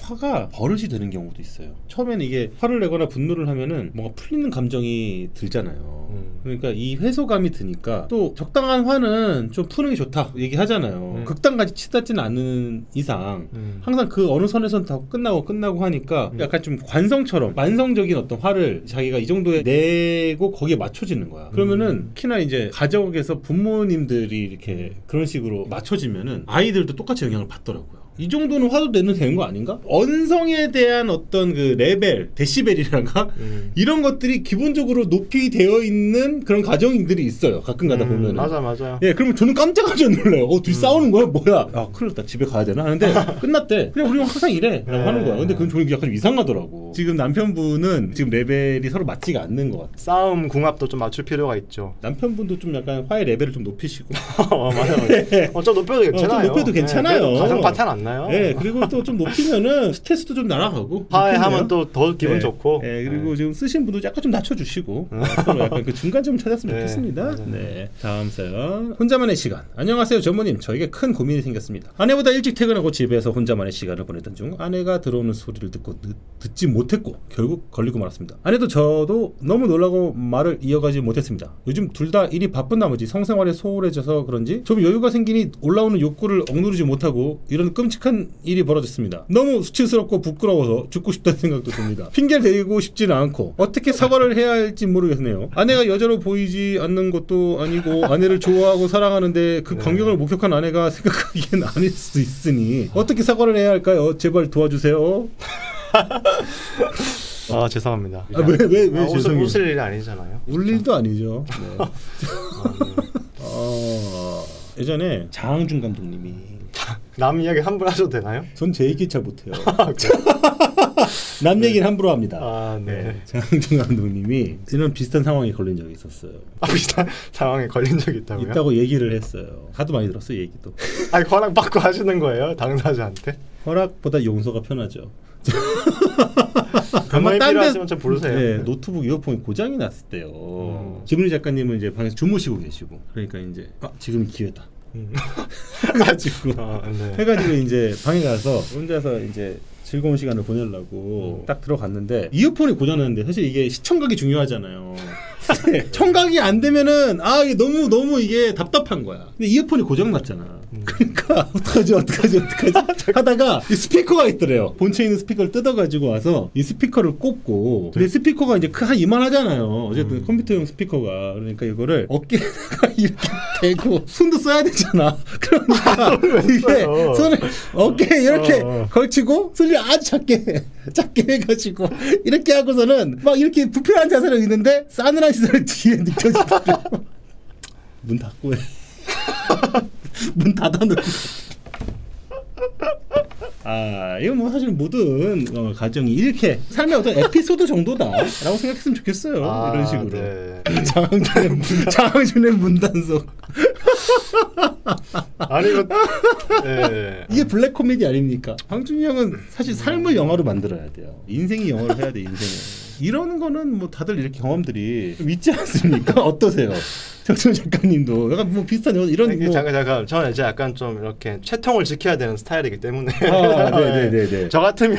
화가 버릇이 되는 경우도 있어요. 처음에는 이게 화를 내거나 분노를 하면은 뭔가 풀리는 감정이 들잖아요. 그러니까 이 회소감이 드니까 또 적당한 화는 좀 푸는 게 좋다 얘기하잖아요. 극단까지 치닫지는 않는 이상 항상 그 어느 선에선 다 끝나고 하니까 약간 좀 관성처럼 만성적인 어떤 화를 자기가 이 정도에 내고 거기에 맞춰지는 거야. 그러면은 특히나 이제 가정에서 부모님들이 이렇게 그런 식으로 맞춰지면은 아이들도 똑같이 영향을 받더라고요. 이 정도는 화도 내는 되는 거 아닌가? 언성에 대한 어떤 그 레벨, 데시벨이랄까? 이런 것들이 기본적으로 높이 되어 있는 그런 가정들이 있어요. 가끔 가다 보면. 맞아. 예, 그러면 저는 깜짝깜짝 놀라요. 둘이 싸우는 거야? 뭐야? 아, 큰일 났다. 집에 가야 되나? 하는데 끝났대. 그냥 우리는 항상 이래. 라고 하는 거야. 근데 그건 저는 약간 이상하더라고. 지금 남편분은 지금 레벨이 서로 맞지가 않는 것 같아. 싸움 궁합도 좀 맞출 필요가 있죠. 남편분도 좀 약간 화의 레벨을 좀 높이시고. 맞아요. 좀 높여도 괜찮아요. 좀 높여도 괜찮아요. 가정 파탄 안 나요. 네, 그리고 또 좀 높이면은 스트레스도 좀 날아가고. 화해하면 또 더 기분 좋고. 네, 그리고 지금 쓰신 분도 약간 좀 낮춰주시고 서로 약간 그 중간점을 찾았으면 좋겠습니다. 맞아요. 네, 다음 사연. 혼자만의 시간. 안녕하세요, 전무님. 저에게 큰 고민이 생겼습니다. 아내보다 일찍 퇴근하고 집에서 혼자만의 시간을 보내던 중 아내가 들어오는 소리를 듣지 못했고 결국 걸리고 말았습니다. 아내도 저도 너무 놀라고 말을 이어가지 못했습니다. 요즘 둘 다 일이 바쁜 나머지 성생활에 소홀해져서 그런지 좀 여유가 생기니 올라오는 욕구를 억누르지 못하고 이런 끔찍한 일이 벌어졌습니다. 너무 수치스럽고 부끄러워서 죽고 싶다는 생각도 듭니다. 핑계를 대고 싶지는 않고 어떻게 사과를 해야 할지 모르겠네요. 아내가 여자로 보이지 않는 것도 아니고 아내를 좋아하고 사랑하는데 그 광경을 목격한 아내가 생각하기엔 아닐 수도 있으니 어떻게 사과를 해야 할까요? 제발 도와주세요. 아, 죄송합니다. 왜 죄송해요? 웃을 일이 아니잖아요. 울 일도 아니죠. 네. 예전에 장항준 감독님이 남 이야기 함부로 하셔도 되나요? 전 제 얘기 잘 못해요. 남 얘기는 함부로 합니다. 네. 장항준 감독님이 이런 비슷한 상황에 걸린 적이 있었어요. 비슷한 상황에 걸린 적이 있다고요? 있다고 얘기를 했어요. 하도 많이 들었어요, 얘기도. 아니, 허락 받고 하시는 거예요? 당사자한테? 허락보다 용서가 편하죠. 가만히 필요하시면 좀 부르세요. 네, 노트북 이어폰이 고장이 났을 때요. 김은희 작가님은 이제 방에서 주무시고 계시고, 그러니까 이제 지금 기회다. 해가지고 해가지고 이제 방에 가서 혼자서 이제 즐거운 시간을 보내려고 딱 들어갔는데 이어폰이 고장났는데 사실 이게 시청각이 중요하잖아요. 청각이 안 되면은 이게 너무 이게 답답한 거야. 근데 이어폰이 고장났잖아. 그러니까 어떡하지 하다가 이 스피커가 있더래요. 본체에 있는 스피커를 뜯어가지고 와서 이 스피커를 꼽고, 근데 스피커가 이제 한 이만하잖아요. 어쨌든 컴퓨터용 스피커가. 그러니까 이거를 어깨에다가 이렇게 대고 손도 써야 되잖아. 그러니까 이게 손을 어깨에 이렇게 걸치고 소리를 아주 작게 해가지고 이렇게 하고서는 막 이렇게 불편한 자세로 있는데 싸늘한 시선을 뒤에 느껴지더라고. 문 닫고 해. 문 닫아놓고. 이거 뭐 사실 모든 가정이 이렇게 삶의 어떤 에피소드 정도다라고 생각했으면 좋겠어요. 이런 식으로. 네. 장항준의 문단속. 아니 이거 예. 이게 블랙 코미디 아닙니까? 황준이 형은 사실 삶을 영화로 만들어야 돼요. 인생이 영화로 해야 돼. 인생을. 이런 거는 뭐 다들 이렇게 경험들이 좀 있지 않습니까? 어떠세요? 정철 작가님도 약간 뭐 비슷한 이런 뭐 잠깐 저는 이제 약간 좀 이렇게 채통을 지켜야 되는 스타일이기 때문에 네네네. 저 같으면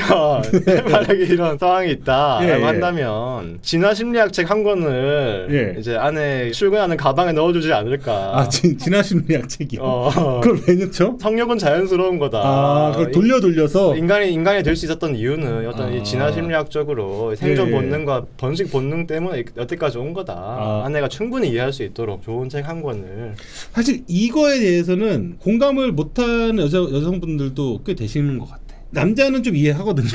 만약에 이런 상황이 있다라고 한다면 진화 심리학 책 한 권을 이제 안에 출근하는 가방에 넣어주지 않을까. 아 진화 심리학 책이요? 그걸 왜 넣죠? 성욕은 자연스러운 거다. 아 그걸 돌려서 인간이 될 수 있었던 이유는 어떤 이 진화 심리학적으로 생존 본능과 번식 본능 때문에 여태까지 온 거다. 아내가 충분히 이해할 수 있도록 좋은 책 한 권을. 사실 이거에 대해서는 공감을 못하는 여성분들도 꽤 되시는 것 같아. 남자는 좀 이해하거든요.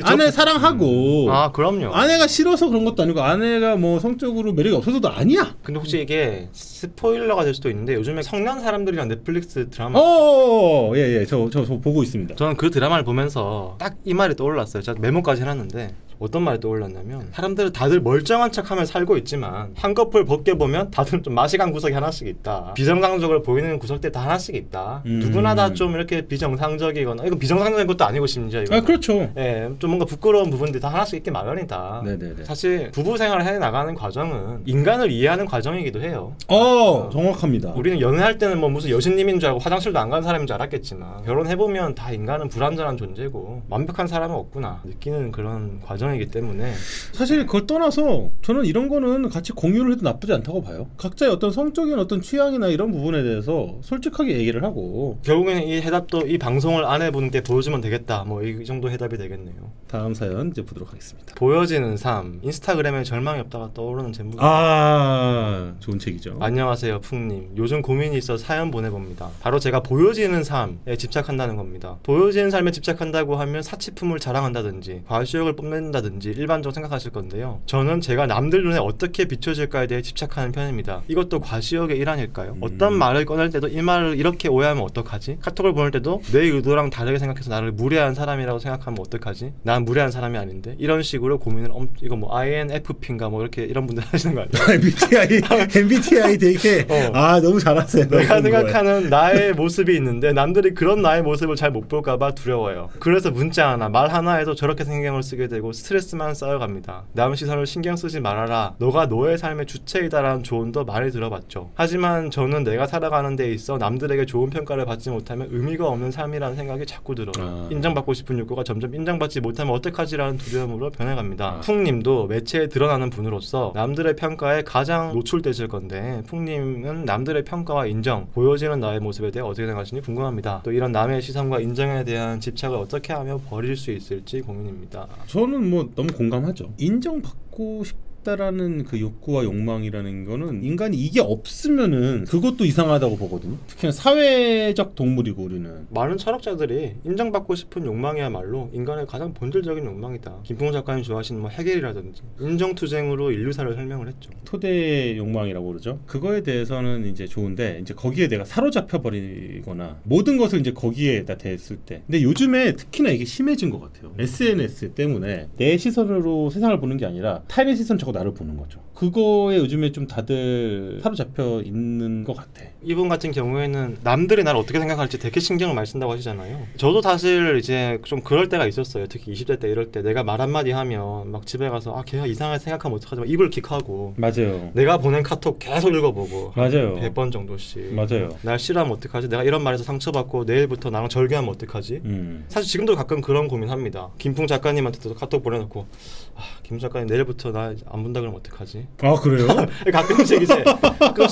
아내 사랑하고 그럼요. 아내가 싫어서 그런 것도 아니고 아내가 뭐 성적으로 매력이 없어서도 아니야. 근데 혹시 이게 스포일러가 될 수도 있는데 요즘에 성난 사람들이랑 넷플릭스 드라마 예예 저 보고 있습니다. 저는 그 드라마를 보면서 딱 이 말이 떠올랐어요. 제가 메모까지 해놨는데 어떤 말이 떠올랐냐면 사람들은 다들 멀쩡한 척하며 살고 있지만 한꺼풀 벗겨보면 다들 좀 맛이 간 구석이 하나씩 있다. 비정상적으로 보이는 구석들 다 하나씩 있다. 누구나 다 좀 이렇게 비정상적이거나 이건 비정상적인 것도 아니고 심지어 이거 그렇죠. 예, 좀 뭔가 부끄러운 부분들이 다 하나씩 있기 마련이다. 네네네. 사실 부부 생활을 해나가는 과정은 인간을 이해하는 과정이기도 해요. 정확합니다. 우리는 연애할 때는 뭐 무슨 여신님인 줄 알고 화장실도 안 간 사람인 줄 알았겠지만 결혼해보면 다 인간은 불완전한 존재고 완벽한 사람은 없구나 느끼는 그런 과정이기 때문에 사실 그걸 떠나서 저는 이런 거는 같이 공유를 해도 나쁘지 않다고 봐요. 각자의 어떤 성적인 어떤 취향이나 이런 부분에 대해서 솔직하게 얘기를 하고 결국에는 이 해답도 이 방송을 아내분께 보여주면 되겠다. 뭐 이 정도 해답이 되겠네요. 다음 사연 이제 보도록 하겠습니다. 보여지는 삶. 인스타그램에 절망이 없다가 떠오르는 제목. 좋은 책이죠. 안녕하세요 풍님. 요즘 고민이 있어 사연 보내봅니다. 바로 제가 보여지는 삶에 집착한다는 겁니다. 보여지는 삶에 집착한다고 하면 사치품을 자랑한다든지 과시욕을 뽐낸다든지 일반적으로 생각하실 건데요. 저는 제가 남들 눈에 어떻게 비춰질까에 대해 집착하는 편입니다. 이것도 과시욕의 일환일까요? 어떤 말을 꺼낼 때도 이 말을 이렇게 오해하면 어떡하지? 카톡을 보낼 때도 내 의도랑 다르게 생각해서 나를 무례한 사람이라고 생각하면 어떡하지? 난 무례한 사람이 아닌데? 이런 식으로 고민을 이거 뭐 INFP인가 뭐 이런 분들 하시는 거 아니에요? MBTI 되게 너무 잘하세요. 내가 생각하는 나의 모습이 있는데 남들이 그런 나의 모습을 잘 못 볼까봐 두려워요. 그래서 문자 하나 말 하나에도 저렇게 신경을 쓰게 되고 스트레스만 쌓여갑니다. 남 시선을 신경 쓰지 말아라. 너가 너의 삶의 주체이다라는 조언도 많이 들어봤죠. 하지만 저는 내가 살아가는 데 있어 남들에게 좋은 평가를 받지 못하면 의미가 없는 삶이라는 생각이 자꾸 들어요. 인정받고 싶은 욕구가 점점 인정받지 못하면 어떡하지라는 두려움으로 변해갑니다. 풍님도 매체에 드러나는 분으로서 남들의 평가에 가장 노출되실 건데 풍님은 남들의 평가와 인정, 보여지는 나의 모습에 대해 어떻게 생각하시는지 궁금합니다. 또 이런 남의 시선과 인정에 대한 집착을 어떻게 하며 버릴 수 있을지 고민입니다. 저는 뭐 너무 공감하죠. 인정받고 싶다라는 그 욕구와 욕망이라는 거는 인간이 이게 없으면은 그것도 이상하다고 보거든요. 특히나 사회적 동물이고 우리는. 많은 철학자들이 인정받고 싶은 욕망이야말로 인간의 가장 본질적인 욕망이다. 김풍 작가님 좋아하시는 뭐 헤겔이라든지 인정투쟁으로 인류사를 설명을 했죠. 토대 욕망이라고 그러죠. 그거에 대해서는 이제 좋은데 이제 거기에 내가 사로잡혀 버리거나 모든 것을 이제 거기에다 댔을 때. 근데 요즘에 특히나 이게 심해진 것 같아요. SNS 때문에 내 시선으로 세상을 보는 게 아니라 타인의 시선 자꾸 나를 보는 거죠. 그거에 요즘에 좀 다들 사로잡혀 있는 것 같아. 이분 같은 경우에는 남들이 나를 어떻게 생각할지 되게 신경을 많이 쓴다고 하시잖아요. 저도 사실 이제 좀 그럴 때가 있었어요. 특히 20대 때 이럴 때 내가 말 한마디 하면 막 집에 가서 걔가 이상하게 생각하면 어떡하지? 막 입을 킥하고. 맞아요. 내가 보낸 카톡 계속 읽어보고. 맞아요. 100번 정도씩. 맞아요. 날 싫어하면 어떡하지? 내가 이런 말에서 상처받고 내일부터 나랑 절교하면 어떡하지? 사실 지금도 가끔 그런 고민합니다. 김풍 작가님한테도 카톡 보내놓고 김 작가님 내일부터 나 안 본다 그러면 어떡하지? 그래요? 가끔씩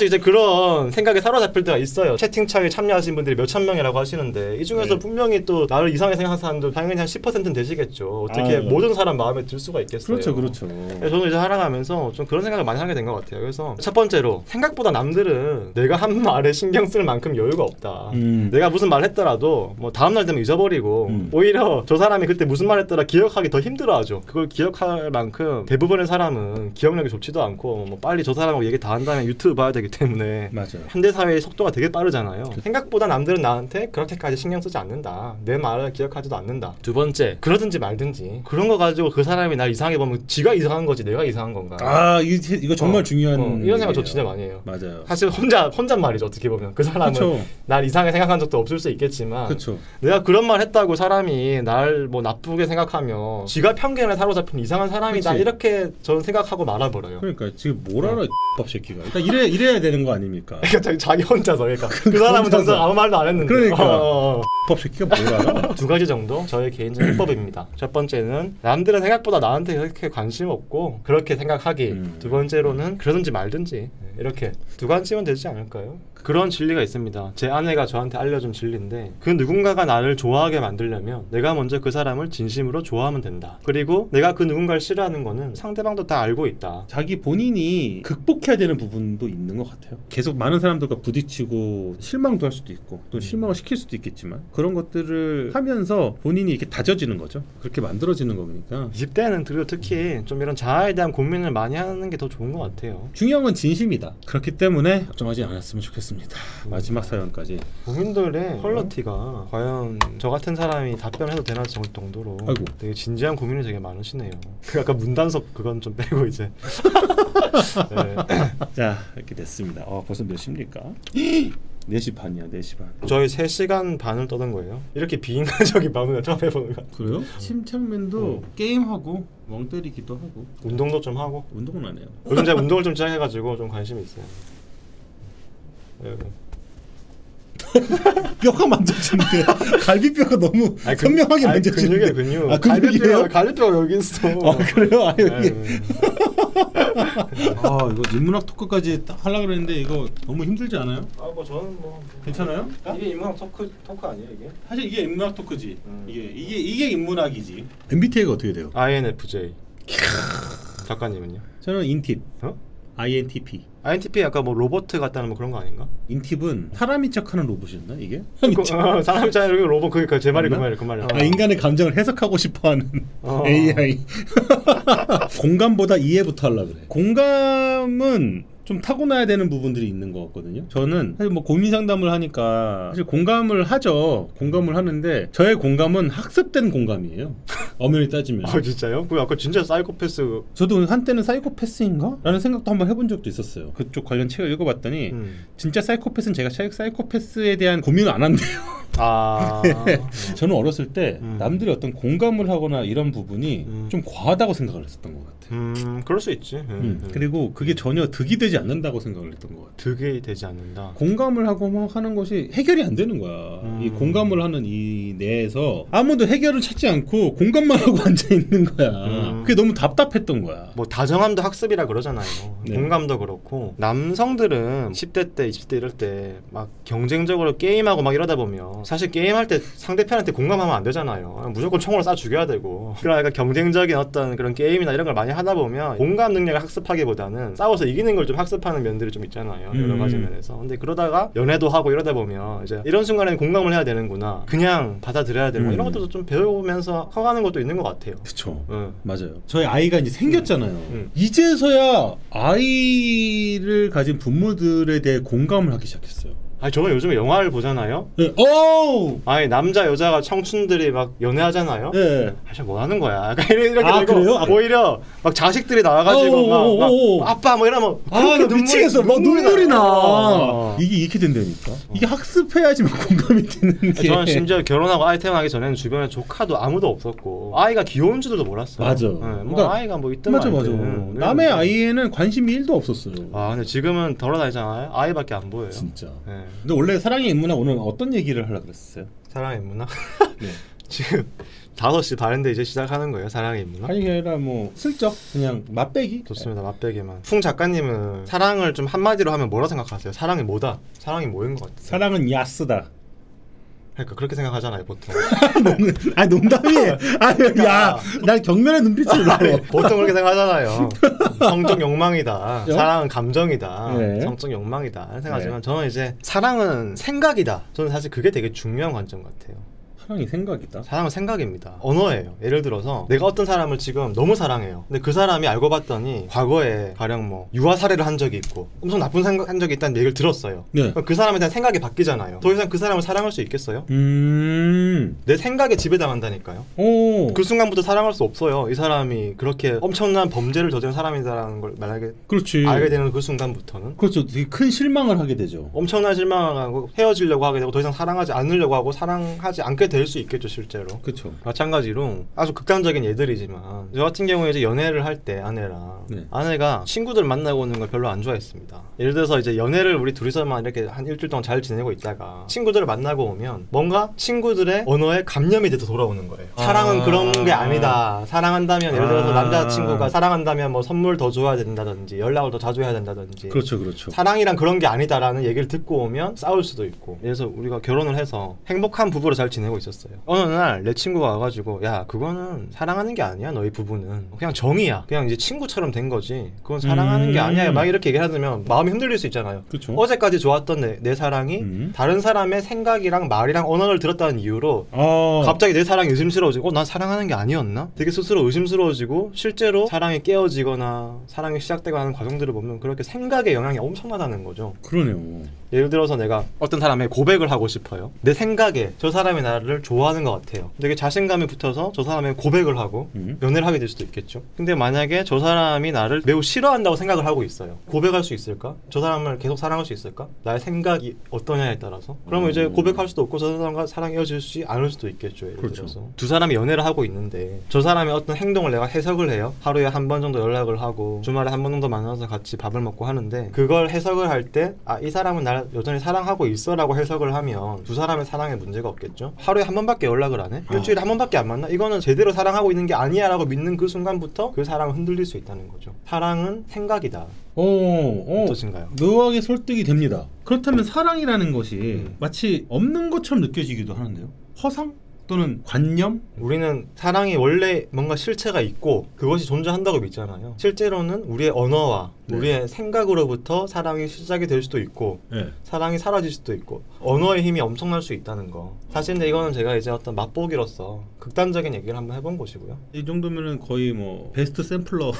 이제 그런 생각에 사로잡힐 때가 있어요. 채팅창에 참여하신 분들이 몇천 명이라고 하시는데 이 중에서 분명히 또 나를 이상하게 생각하는 사람도 당연히 한 10%는 되시겠죠. 어떻게 모든 사람 마음에 들 수가 있겠어요. 그렇죠. 저는 이제 살아가면서 좀 그런 생각을 많이 하게 된 것 같아요. 그래서 첫 번째로 생각보다 남들은 내가 한 말에 신경 쓸 만큼 여유가 없다. 내가 무슨 말 했더라도 뭐 다음날 되면 잊어버리고 오히려 저 사람이 그때 무슨 말 했더라 기억하기 더 힘들어하죠. 그걸 기억할 만큼 대부분의 사람은 저는 기억력이 좋지도 않고 뭐 빨리 저 사람하고 얘기 다 한 다음에 유튜브 봐야 되기 때문에 맞아요. 현대 사회의 속도가 되게 빠르잖아요. 생각보다 남들은 나한테 그렇게까지 신경 쓰지 않는다. 내 말을 기억하지도 않는다. 두 번째, 그러든지 말든지 그런 거 가지고 그 사람이 날 이상하게 보면 지가 이상한 거지 내가 이상한 건가. 아 이거 정말 중요한 이런 생각 저 진짜 많이 해요. 맞아요. 사실 혼잣말이죠. 어떻게 보면 그 사람은 그쵸. 날 이상하게 생각한 적도 없을 수 있겠지만 그쵸. 내가 그런 말 했다고 사람이 날 뭐 나쁘게 생각하면 지가 편견에 사로잡힌 이상한 사람이다. 그치. 이렇게 저는 생각하고 말아버려요. 그러니까 지금 뭘 알아 밥 새끼가. 일단 이래야 되는 거 아닙니까? 그러니까 자기 혼자서 그 사람은 혼자서. 정작 아무 말도 안 했는데 그러니까. 밥 새끼가 뭘 알아? 두 가지 정도 저의 개인적인 해법입니다. 첫 번째는 남들은 생각보다 나한테 그렇게 관심 없고 그렇게 생각하기. 두 번째로는 그러든지 말든지 이렇게 두 가지면 되지 않을까요? 그런 진리가 있습니다. 제 아내가 저한테 알려준 진리인데 그 누군가가 나를 좋아하게 만들려면 내가 먼저 그 사람을 진심으로 좋아하면 된다. 그리고 내가 그 누군가를 싫어하는 거는 상대방도 다 알고 있다. 자기 본인이 극복해야 되는 부분도 있는 것 같아요. 계속 많은 사람들과 부딪히고 실망도 할 수도 있고 또 실망을 시킬 수도 있겠지만 그런 것들을 하면서 본인이 이렇게 다져지는 거죠. 그렇게 만들어지는 거니까 20대는 그리고 특히 좀 이런 자아에 대한 고민을 많이 하는 게 더 좋은 것 같아요. 중요한 건 진심이다. 그렇기 때문에 걱정하지 않았으면 좋겠습니다. 마지막 사연까지. 고민들의 퀄리티가 과연 저 같은 사람이 답변해도 되나 정도로 아이고. 되게 진지한 고민이 되게 많으시네요. 약간 문단속 그건 좀 빼고 이제 네. 자 이렇게 됐습니다. 벌써 몇 시입니까? 4시 반이야. 4시 반. 저희 3시간 반을 떠든 거예요. 이렇게 비인간적인 방송을 처음 해보는 거. 그래요? 침착맨도 게임하고 멍 때리기도 하고 운동도 좀 하고. 운동은 안 해요. 요즘 제가 운동을 좀 시작해가지고 좀 관심이 있어요. 네. 뼈가 만져지는데 갈비뼈가 너무 선명하게 만져지는데. 근육이에요, 근육. 근육이에요? 갈비뼈가 여기 있어. 그래요? 여기. 네. 이거 인문학 토크까지 딱 하려고 그랬는데 이거 너무 힘들지 않아요? 뭐 저는 뭐 괜찮아요? 이게 인문학 토크 아니에요 이게? 사실 이게 인문학 토크지. 이게 인문학이지. MBTI가 어떻게 돼요? INFJ. 작가님은요? 저는 인팁. INTP. INTP 약간 뭐 로봇 같다는 뭐 그런 거 아닌가? 인팁은 사람인 척하는 로봇이었나 이게? 사람 있잖아요. 여기 로봇 그러니까 제 말이 그 말이에요. 인간의 감정을 해석하고 싶어하는 AI. 공감보다 이해부터 하려 그래. 공감은 좀 타고나야 되는 부분들이 있는 것 같거든요. 저는 사실 뭐 고민 상담을 하니까 사실 공감을 하죠. 공감을 하는데 저의 공감은 학습된 공감이에요. 엄연히 따지면. 진짜요? 그 아까 진짜 사이코패스. 저도 한때는 사이코패스인가? 라는 생각도 한번 해본 적도 있었어요. 그쪽 관련 책을 읽어봤더니 진짜 사이코패스는 제가 사이코패스에 대한 고민을 안 한대요. 저는 어렸을 때 남들이 어떤 공감을 하거나 이런 부분이 좀 과하다고 생각을 했었던 것 같아요. 그럴 수 있지. 그리고 그게 전혀 득이 되지 않는다고 생각을 했던 것 같아요. 득이 되지 않는다. 공감을 하고 막 하는 것이 해결이 안 되는 거야. 이 공감을 하는 이 내에서 아무도 해결을 찾지 않고 공감만 하고 앉아 있는 거야. 그게 너무 답답했던 거야. 뭐 다정함도 학습이라 그러잖아요. 네. 공감도 그렇고 남성들은 10대 때 20대 이럴 때 막 경쟁적으로 게임하고 막 이러다 보면 사실 게임할 때 상대편한테 공감하면 안 되잖아요. 무조건 총으로 쏴 죽여야 되고. 그러니까 경쟁적인 어떤 그런 게임이나 이런 걸 많이 하다 보면 공감 능력을 학습하기보다는 싸워서 이기는 걸 좀 학습하는 면들이 좀 있잖아요. 여러 가지 면에서. 근데 그러다가 연애도 하고 이러다 보면 이제 이런 순간에는 공감을 해야 되는구나. 그냥 받아들여야 되고 이런 것도 좀 배우면서 커가는 것도 있는 것 같아요. 그쵸. 맞아요. 저희 아이가 이제 생겼잖아요. 이제서야 아이를 가진 부모들에 대해 공감을 하기 시작했어요. 저는 요즘에 영화를 보잖아요. 네. 남자 여자가 청춘들이 막 연애하잖아요. 네. 뭐 하는 거야? 이렇게 되고 그래요? 오히려 막 자식들이 나와가지고 막 아빠 뭐 이러면 나 미치겠어. 막 눈물이 나. 이게 이렇게 된다니까. 이게 학습해야지만 공감이 되는 게. 저는 심지어 결혼하고 아이 태어나기 전에는 주변에 조카도 아무도 없었고 아이가 귀여운 줄도 몰랐어요. 맞아. 그러니까 아이가 뭐 있든 맞아. 남의 아이에는 관심이 1도 없었어요. 근데 지금은 돌아다니잖아요. 아이밖에 안 보여요. 진짜. 근데 원래 사랑의 인문학 오늘 어떤 얘기를 하려고 그랬어요? 사랑의 인문학? 네. 지금 5시 반인데 이제 시작하는 거예요. 사랑의 인문학? 아니 아니라 뭐 슬쩍 그냥 맛배기? 좋습니다. 맛배기만. 풍 작가님은 사랑을 좀 한마디로 하면 뭐라 생각하세요? 사랑이 뭐다? 사랑이 뭐인 것 같아요? 사랑은 야스다. 그러니까 그렇게 생각하잖아요 보통. 농담이에요. 날 경멸의 눈빛으로 보통 그렇게 생각하잖아요. 성적 욕망이다. 사랑은 감정이다. 성적 욕망이다. 생각하지만 저는 이제 사랑은 생각이다. 저는 사실 그게 되게 중요한 관점 같아요. 사랑이 생각이다. 사랑은 생각입니다. 언어예요. 예를 들어서 내가 어떤 사람을 지금 너무 사랑해요. 근데 그 사람이 알고 봤더니 과거에 가령 뭐 유아 살해를 한 적이 있고 엄청 나쁜 생각 한 적이 있다는 얘기를 들었어요. 네. 그 사람에 대한 생각이 바뀌잖아요. 더 이상 그 사람을 사랑할 수 있겠어요? 내 생각에 지배당한다니까요. 오. 그 순간부터 사랑할 수 없어요. 이 사람이 그렇게 엄청난 범죄를 저지른 사람이라는 걸 만약에 그렇지. 알게 되는 그 순간부터는 그렇죠. 되게 큰 실망을 하게 되죠. 엄청난 실망하고 헤어지려고 하게 되고 더 이상 사랑하지 않으려고 하고 사랑하지 않게 될 수 있겠죠, 실제로. 그렇죠. 마찬가지로 아주 극단적인 예들이지만 저 같은 경우에 이제 연애를 할 때 아내랑 네. 아내가 친구들 만나고 오는 걸 별로 안 좋아했습니다. 예를 들어서 이제 연애를 우리 둘이서만 이렇게 한 일주일 동안 잘 지내고 있다가 친구들을 만나고 오면 뭔가 친구들의 언어에 감염이 돼서 돌아오는 거예요. 사랑은 그런 게 아니다. 사랑한다면 예를 들어서 남자친구가 사랑한다면 뭐 선물 더 줘야 된다든지 연락을 더 자주 해야 된다든지 그렇죠, 그렇죠. 사랑이란 그런 게 아니다라는 얘기를 듣고 오면 싸울 수도 있고. 그래서 우리가 결혼을 해서 행복한 부부로 잘 지내고 있었어요. 어느 날 내 친구가 와가지고 야 그거는 사랑하는 게 아니야 너희 부부는 그냥 정이야 그냥 이제 친구처럼 된 거지 그건 사랑하는 게 아니야 막 이렇게 얘기하면 마음이 흔들릴 수 있잖아요. 그쵸. 어제까지 좋았던 내 사랑이 다른 사람의 생각이랑 말이랑 언어를 들었다는 이유로 갑자기 내 사랑이 의심스러워지고 난 사랑하는 게 아니었나? 되게 스스로 의심스러워지고 실제로 사랑이 깨어지거나 사랑이 시작되고 하는 과정들을 보면 그렇게 생각의 영향이 엄청나다는 거죠. 그러네요. 예를 들어서 내가 어떤 사람에게 고백을 하고 싶어요. 내 생각에 저 사람이 나를 좋아하는 것 같아요. 되게 자신감이 붙어서 저 사람에게 고백을 하고 연애를 하게 될 수도 있겠죠. 근데 만약에 저 사람이 나를 매우 싫어한다고 생각을 하고 있어요. 고백할 수 있을까? 저 사람을 계속 사랑할 수 있을까? 나의 생각이 어떠냐에 따라서 그러면 이제 고백할 수도 없고 저 사람과 사랑이 이어지지 않을 수도 있겠죠. 예를 그렇죠. 들어서 두 사람이 연애를 하고 있는데 저 사람의 어떤 행동을 내가 해석을 해요. 하루에 한 번 정도 연락을 하고 주말에 한 번 정도 만나서 같이 밥을 먹고 하는데 그걸 해석을 할 때 아, 이 사람은 나를 여전히 사랑하고 있어 라고 해석을 하면 두 사람의 사랑에 문제가 없겠죠. 하루에 한 번밖에 연락을 안 해? 일주일에 한 번밖에 안 만나? 이거는 제대로 사랑하고 있는 게 아니야 라고 믿는 그 순간부터 그 사랑은 흔들릴 수 있다는 거죠. 사랑은 생각이다. 어떠신가요? 묘하게 설득이 됩니다. 그렇다면 사랑이라는 것이 마치 없는 것처럼 느껴지기도 하는데요. 허상? 또는 관념? 우리는 사랑이 원래 뭔가 실체가 있고 그것이 존재한다고 믿잖아요. 실제로는 우리의 언어와 우리의 생각으로부터 사랑이 시작이 될 수도 있고 사랑이 사라질 수도 있고 언어의 힘이 엄청날 수 있다는 거. 사실 근데 이거는 제가 이제 어떤 맛보기로서 극단적인 얘기를 한번 해본 것이고요. 이 정도면은 거의 뭐 베스트 샘플러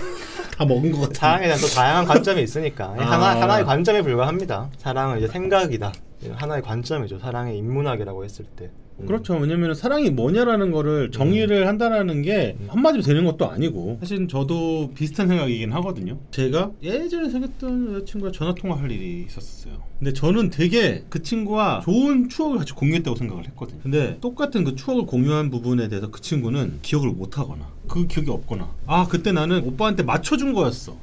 다 먹은 것 같아요. 사랑에 대한 또 다양한 관점이 있으니까 하나의 관점에 불과합니다. 사랑은 이제 생각이다. 하나의 관점이죠. 사랑의 인문학이라고 했을 때. 그렇죠. 왜냐면 사랑이 뭐냐라는 거를 정의를 한다라는 게 한마디로 되는 것도 아니고 사실 저도 비슷한 생각이긴 하거든요. 제가 예전에 사귀었던 여자친구와 전화통화할 일이 있었어요. 근데 저는 되게 그 친구와 좋은 추억을 같이 공유했다고 생각을 했거든요. 근데 똑같은 그 추억을 공유한 부분에 대해서 그 친구는 기억을 못하거나 그 기억이 없거나 아 그때 나는 오빠한테 맞춰준 거였어.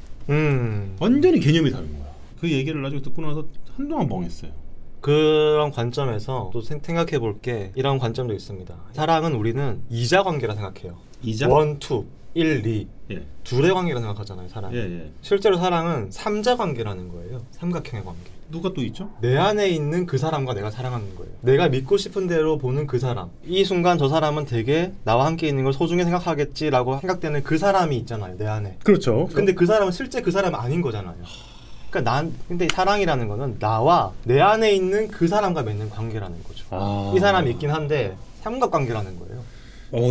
완전히 개념이 다른 거야. 그 얘기를 나중에 듣고 나서 한동안 멍했어요. 그런 관점에서 또 생각해 볼 게 이런 관점도 있습니다. 사랑은 우리는 이자 관계라 생각해요. 이자? 1, 2, 1, 2 예. 둘의 관계라 생각하잖아요. 사랑. 실제로 사랑은 삼자 관계라는 거예요. 삼각형의 관계. 누가 또 있죠? 내 안에 있는 그 사람과 내가 사랑하는 거예요. 내가 믿고 싶은 대로 보는 그 사람. 이 순간 저 사람은 되게 나와 함께 있는 걸 소중히 생각하겠지라고 생각되는 그 사람이 있잖아요. 내 안에. 그렇죠. 근데 그 사람은 실제 그 사람은 아닌 거잖아요. 그러니까 근데 사랑이라는 거는 나와 내 안에 있는 그 사람과 맺는 관계라는 거죠. 이 사람이 있긴 한데 삼각관계라는 거예요.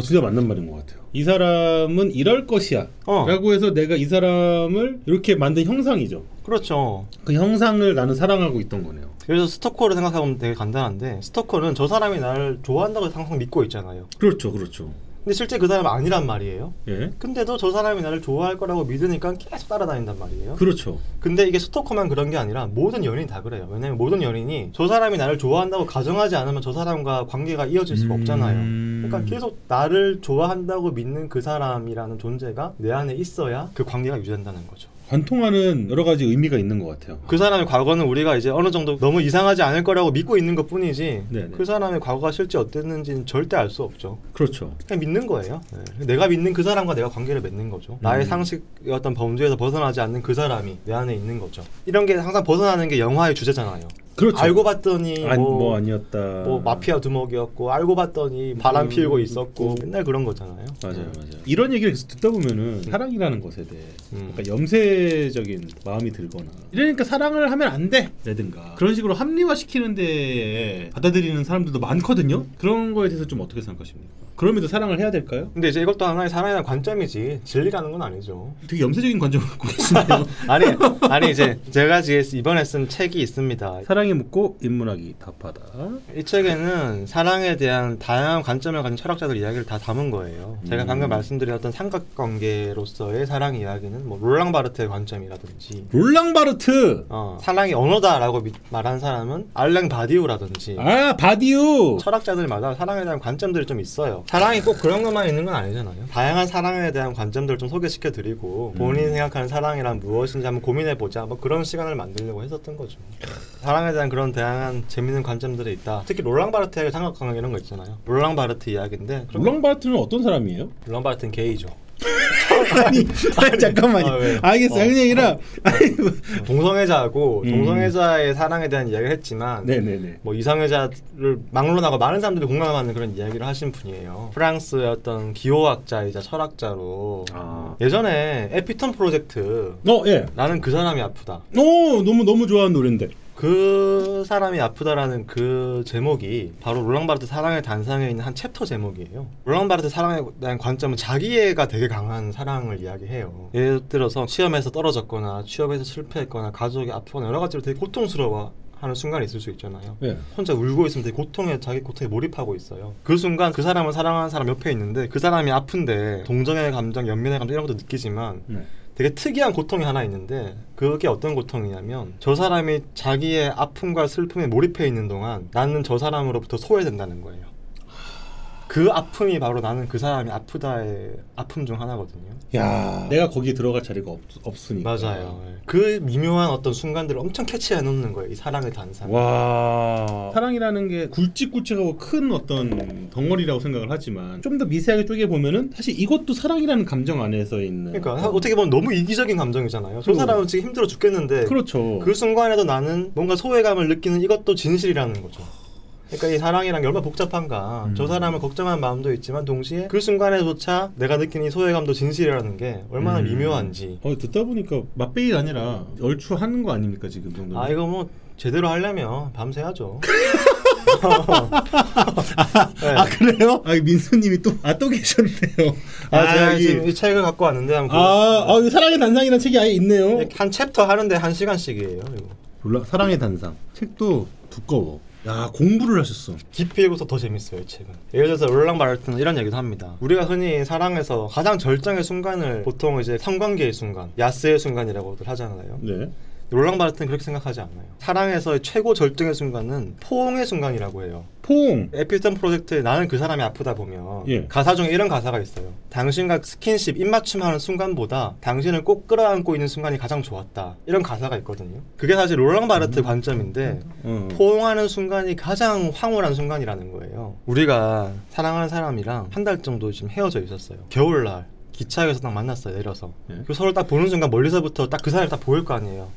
진짜 맞는 말인 것 같아요. 이 사람은 이럴 것이야 라고 해서 내가 이 사람을 이렇게 만든 형상이죠. 그렇죠. 그 형상을 나는 사랑하고 있던 거네요. 그래서 스토커를 생각해보면 되게 간단한데 스토커는 저 사람이 나를 좋아한다고 항상 믿고 있잖아요. 그렇죠. 그렇죠. 근데 실제 그 사람은 아니란 말이에요. 예. 근데도 저 사람이 나를 좋아할 거라고 믿으니까 계속 따라다닌단 말이에요. 그렇죠. 근데 이게 스토커만 그런 게 아니라 모든 연인이 다 그래요. 왜냐면 모든 연인이 저 사람이 나를 좋아한다고 가정하지 않으면 저 사람과 관계가 이어질 수가 없잖아요. 그러니까 계속 나를 좋아한다고 믿는 그 사람이라는 존재가 내 안에 있어야 그 관계가 유지된다는 거죠. 관통하는 여러 가지 의미가 있는 것 같아요. 그 사람의 과거는 우리가 이제 어느 정도 너무 이상하지 않을 거라고 믿고 있는 것 뿐이지 그 사람의 과거가 실제 어땠는지는 절대 알 수 없죠. 그렇죠. 그냥 믿는 거예요. 내가 믿는 그 사람과 내가 관계를 맺는 거죠. 나의 상식의 어떤 범주에서 벗어나지 않는 그 사람이 내 안에 있는 거죠. 이런 게 항상 벗어나는 게 영화의 주제잖아요. 그렇죠. 알고 봤더니 뭐 아니었다. 뭐 마피아 두목이었고 알고 봤더니 바람 피우고 있었고 맨날 그런 거잖아요. 맞아요. 이런 얘기를 계속 듣다 보면은 사랑이라는 것에 대해 약간 염세적인 마음이 들거나 이러니까 사랑을 하면 안 돼! 라든가 그런 식으로 합리화시키는데 받아들이는 사람들도 많거든요. 그런 거에 대해서 좀 어떻게 생각하십니까? 그럼에도 사랑을 해야 될까요? 근데 이제 이것도 하나의 사랑에 대한 관점이지 진리라는 건 아니죠. 되게 염세적인 관점을 갖고 계시네요. 아니 이제 제가 이번에 쓴 책이 있습니다. 사랑이 묻고 인문학이 답하다. 이 책에는 사랑에 대한 다양한 관점을 가진 철학자들 이야기를 다 담은 거예요. 제가 방금 말씀드렸던 삼각관계로서의 사랑 이야기는 뭐 롤랑 바르트의 관점이라든지 롤랑 바르트! 사랑이 언어다라고 말한 사람은 알랭 바디우라든지 바디우! 철학자들마다 사랑에 대한 관점들이 좀 있어요. 사랑이 꼭 그런 것만 있는 건 아니잖아요. 다양한 사랑에 대한 관점들을 좀 소개시켜드리고 본인이 생각하는 사랑이란 무엇인지 한번 고민해보자 뭐 그런 시간을 만들려고 했었던 거죠. 사랑에 대한 그런 다양한 재밌는 관점들이 있다. 특히 롤랑 바르트의 삼각관계 이런 거 있잖아요. 롤랑 바르트 이야기인데 롤랑 바르트는 어떤 사람이에요? 롤랑 바르트는 게이죠. 아니 잠깐만요. 알겠어요. 그게 아니라 동성애자하고 동성애자의 사랑에 대한 이야기를 했지만 네네네. 뭐 이성애자를 막론하고 많은 사람들이 공감하는 그런 이야기를 하신 분이에요. 프랑스의 어떤 기호학자이자 철학자로 예전에 에피톤 프로젝트 예. 나는 그 사람이 아프다. 너무 좋아하는 노래인데. 그 사람이 아프다라는 그 제목이 바로 롤랑 바르트 사랑의 단상에 있는 한 챕터 제목이에요. 롤랑 바르트 사랑에 대한 관점은 자기애가 되게 강한 사랑을 이야기해요. 예를 들어서 시험에서 떨어졌거나 취업에서 실패했거나 가족이 아프거나 여러 가지로 되게 고통스러워 하는 순간이 있을 수 있잖아요. 네. 혼자 울고 있으면 되게 자기 고통에 몰입하고 있어요. 그 순간 그 사람을 사랑하는 사람 옆에 있는데 그 사람이 아픈데 동정의 감정, 연민의 감정 이런 것도 느끼지만 되게 특이한 고통이 하나 있는데 그게 어떤 고통이냐면 저 사람이 자기의 아픔과 슬픔에 몰입해 있는 동안 나는 저 사람으로부터 소외된다는 거예요. 그 아픔이 바로 나는 그 사람이 아프다의 아픔 중 하나거든요. 야, 내가 거기에 들어갈 자리가 없으니까. 맞아요. 그 미묘한 어떤 순간들을 엄청 캐치해 놓는 거예요. 이 사랑의 단상. 와, 사랑이라는 게 굵직굵직하고 큰 어떤 덩어리라고 생각을 하지만 좀 더 미세하게 쪼개 보면은 사실 이것도 사랑이라는 감정 안에서 있는. 그러니까 어떻게 보면 너무 이기적인 감정이잖아요. 저 사람은 지금 힘들어 죽겠는데. 그렇죠. 그 순간에도 나는 뭔가 소외감을 느끼는 이것도 진실이라는 거죠. 그러니까 이 사랑이란 게 얼마나 복잡한가. 저 사람을 걱정하는 마음도 있지만 동시에 그 순간에조차 내가 느끼는 이 소외감도 진실이라는 게 얼마나 미묘한지. 듣다 보니까 맛배기가 아니라 얼추하는 거 아닙니까 지금 정도는? 이거 뭐 제대로 하려면 밤새야죠. 네. 그래요? 민수님이 또 계셨네요. 제가 지금 이 책을 갖고 왔는데 한번 사랑의 단상이라는 책이 아예 있네요. 한 챕터 하는데 1시간씩이에요. 이거. 사랑의 단상. 책도 두꺼워. 야, 공부를 하셨어. 깊이 읽어서 더 재밌어요, 이 책은. 예를 들어서 롤랑 바르트는 이런 얘기도 합니다. 우리가 흔히 사랑에서 가장 절정의 순간을 보통 이제 성관계의 순간, 야스의 순간이라고들 하잖아요. 네. 롤랑 바르트는 그렇게 생각하지 않아요. 사랑에서의 최고 절정의 순간은 포옹의 순간이라고 해요. 포옹. 에피톤 프로젝트에 나는 그 사람이 아프다 보면 가사 중에 이런 가사가 있어요. 당신과 스킨십, 입맞춤하는 순간보다 당신을 꼭 끌어안고 있는 순간이 가장 좋았다. 이런 가사가 있거든요. 그게 사실 롤랑 바르트 관점인데 포옹하는 순간이 가장 황홀한 순간이라는 거예요. 우리가 사랑하는 사람이랑 한 달 정도 지금 헤어져 있었어요. 겨울날. 기차역에서 딱 만났어요. 내려서. 그 서로 딱 보는 순간 멀리서부터 딱 그 사람이 딱 보일 거 아니에요.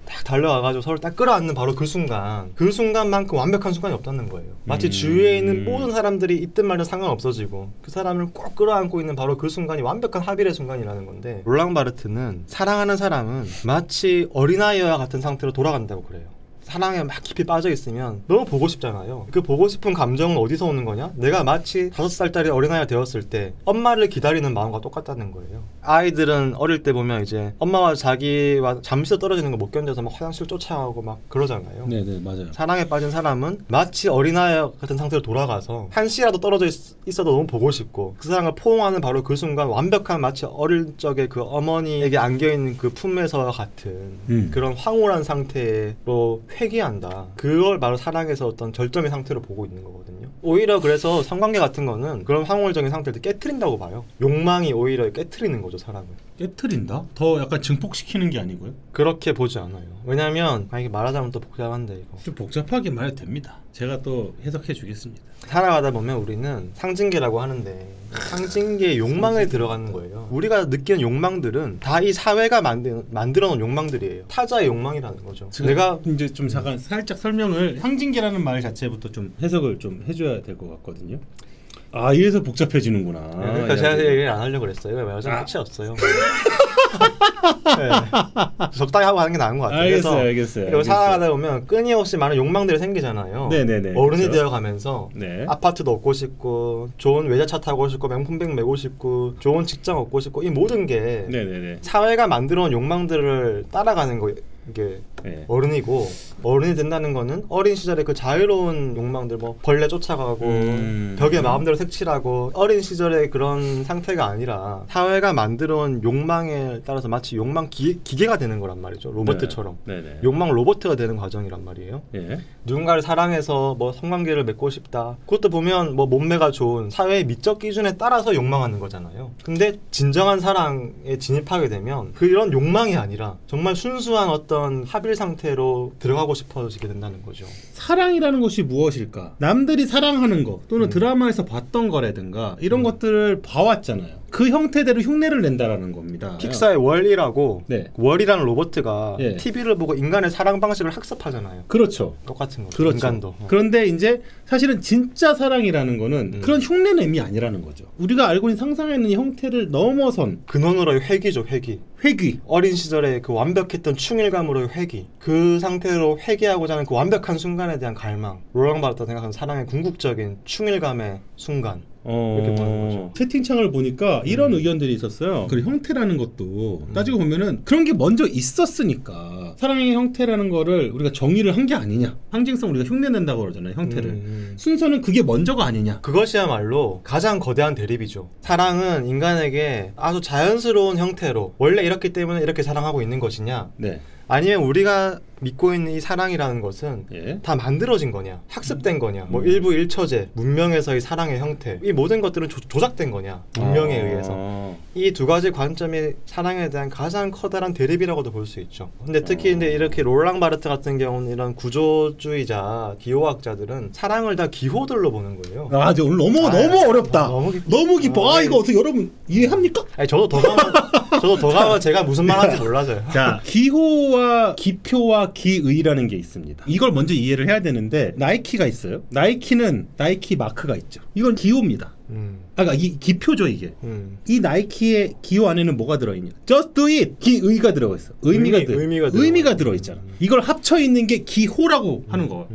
딱 달려와가지고 서로 딱 끌어안는 바로 그 순간만큼 완벽한 순간이 없다는 거예요. 마치 주위에 있는 모든 사람들이 있든 말든 상관없어지고 그 사람을 꼭 끌어안고 있는 바로 그 순간이 완벽한 합일의 순간이라는 건데 롤랑 바르트는 사랑하는 사람은 마치 어린아이와 같은 상태로 돌아간다고 그래요. 사랑에 막 깊이 빠져 있으면 너무 보고 싶잖아요. 그 보고 싶은 감정은 어디서 오는 거냐? 내가 마치 5살짜리 어린아이가 되었을 때 엄마를 기다리는 마음과 똑같다는 거예요. 아이들은 어릴 때 보면 이제 엄마와 자기와 잠시 떨어지는 거 못 견뎌서 막 화장실 쫓아가고 막 그러잖아요. 네네, 맞아요. 사랑에 빠진 사람은 마치 어린아이 같은 상태로 돌아가서 한시라도 떨어져 있어도 너무 보고 싶고 그 사랑을 포옹하는 바로 그 순간 완벽한 마치 어릴 적에 그 어머니에게 안겨있는 그 품에서와 같은 그런 황홀한 상태로 회귀한다. 그걸 바로 사랑에서 어떤 절정의 상태로 보고 있는 거거든요. 오히려 그래서 성관계 같은 거는 그런 황홀적인 상태를 깨트린다고 봐요. 욕망이 오히려 깨트리는 거죠, 사람을. 깨트린다? 더 약간 증폭시키는 게 아니고요? 그렇게 보지 않아요. 왜냐면 이게 말하자면 또 복잡한데 이거. 좀 복잡하게 말해도 됩니다. 제가 또 해석해 주겠습니다. 살아가다 보면 우리는 상징계라고 하는데 상징계에 욕망을 들어가는 거예요. 우리가 느끼는 욕망들은 다 이 사회가 만들어 놓은 욕망들이에요. 타자의 욕망이라는 거죠. 내가 이제 좀 잠깐 살짝 설명을 상징계라는 말 자체부터 좀 해석을 좀 해줘야 될 것 같거든요. 아, 이래서 복잡해지는구나. 그러니까 제가 얘기를 안 하려고 그랬어요. 왜냐면 끝이 없어요. 네. 적당히 하고 하는 게 나은 것 같아요. 알겠어요. 그리고 살아가다 보면 끊임없이 많은 욕망들이 생기잖아요. 네네네. 어른이 그렇죠. 되어가면서 네. 아파트도 얻고 싶고, 좋은 외제차 타고 싶고, 명품백 메고 싶고, 좋은 직장 얻고 싶고, 이 모든 게 네네네. 사회가 만들어놓은 욕망들을 따라가는 거. 이게 네. 어른이고, 어른이 된다는 거는 어린 시절에 그 자유로운 욕망들, 뭐 벌레 쫓아가고 벽에 마음대로 색칠하고, 어린 시절의 그런 상태가 아니라 사회가 만들어온 욕망에 따라서 마치 욕망 기계가 되는 거란 말이죠. 로봇처럼. 네네. 욕망 로봇가 되는 과정이란 말이에요. 네. 누군가를 사랑해서 뭐 성관계를 맺고 싶다. 그것도 보면 뭐 몸매가 좋은 사회의 미적 기준에 따라서 욕망하는 거잖아요. 근데 진정한 사랑에 진입하게 되면 그런 욕망이 아니라 정말 순수한 어떤 합일 상태로 들어가고 싶어지게 된다는 거죠. 사랑이라는 것이 무엇일까? 남들이 사랑하는 거 또는 드라마에서 봤던 거라든가 이런 것들을 봐왔잖아요. 그 형태대로 흉내를 낸다라는 겁니다. 픽사의 월이라고, 네. 월이라는 로봇가 예. TV를 보고 인간의 사랑 방식을 학습하잖아요. 그렇죠. 똑같은 거죠. 그렇죠. 인간도. 그런데 이제 사실은 진짜 사랑이라는 거는 그런 흉내냄이 아니라는 거죠. 우리가 알고 있는 상상하는 형태를 넘어선 근원으로의 회귀죠. 회귀. 어린 시절에 그 완벽했던 충일감으로의 회귀. 그 상태로 회귀하고자 하는 그 완벽한 순간에 대한 갈망. 롤랑 바르트가 생각하는 사랑의 궁극적인 충일감의 순간. 이렇게 보는 거죠. 채팅창을 보니까 이런 의견들이 있었어요. 그 형태라는 것도 따지고 보면은 그런 게 먼저 있었으니까 사랑의 형태라는 거를 우리가 정의를 한 게 아니냐. 상징성 우리가 흉내낸다고 그러잖아요. 형태를. 순서는 그게 먼저가 아니냐. 그것이야말로 가장 거대한 대립이죠. 사랑은 인간에게 아주 자연스러운 형태로 원래 이렇기 때문에 이렇게 사랑하고 있는 것이냐, 네. 아니면 우리가 믿고 있는 이 사랑이라는 것은 예. 다 만들어진 거냐, 학습된 거냐, 뭐 일부 일처제, 문명에서의 사랑의 형태, 이 모든 것들은 조작된 거냐, 문명에 의해서. 이 두 가지 관점이 사랑에 대한 가장 커다란 대립이라고도 볼 수 있죠. 근데 특히 근데 이렇게 롤랑 바르트 같은 경우는 이런 구조주의자, 기호학자들은 사랑을 다 기호들로 보는 거예요. 아, 이제 오늘 너무 어렵다. 너무 깊어. 이거 어떻게 여러분 이해합니까? 아니, 저도 더 가면 제가 무슨 말하는지 몰라져요. 자, 기호와 기표와 기의라는 게 있습니다. 이걸 먼저 이해를 해야 되는데 나이키가 있어요. 나이키는 나이키 마크가 있죠. 이건 기호입니다. 그러니까 이 기표죠 이게. 이 나이키의 기호 안에는 뭐가 들어있냐? Just do it. 기의가 들어가 있어. 의미가 들어있잖아. 이걸 합쳐 있는 게 기호라고 하는 거.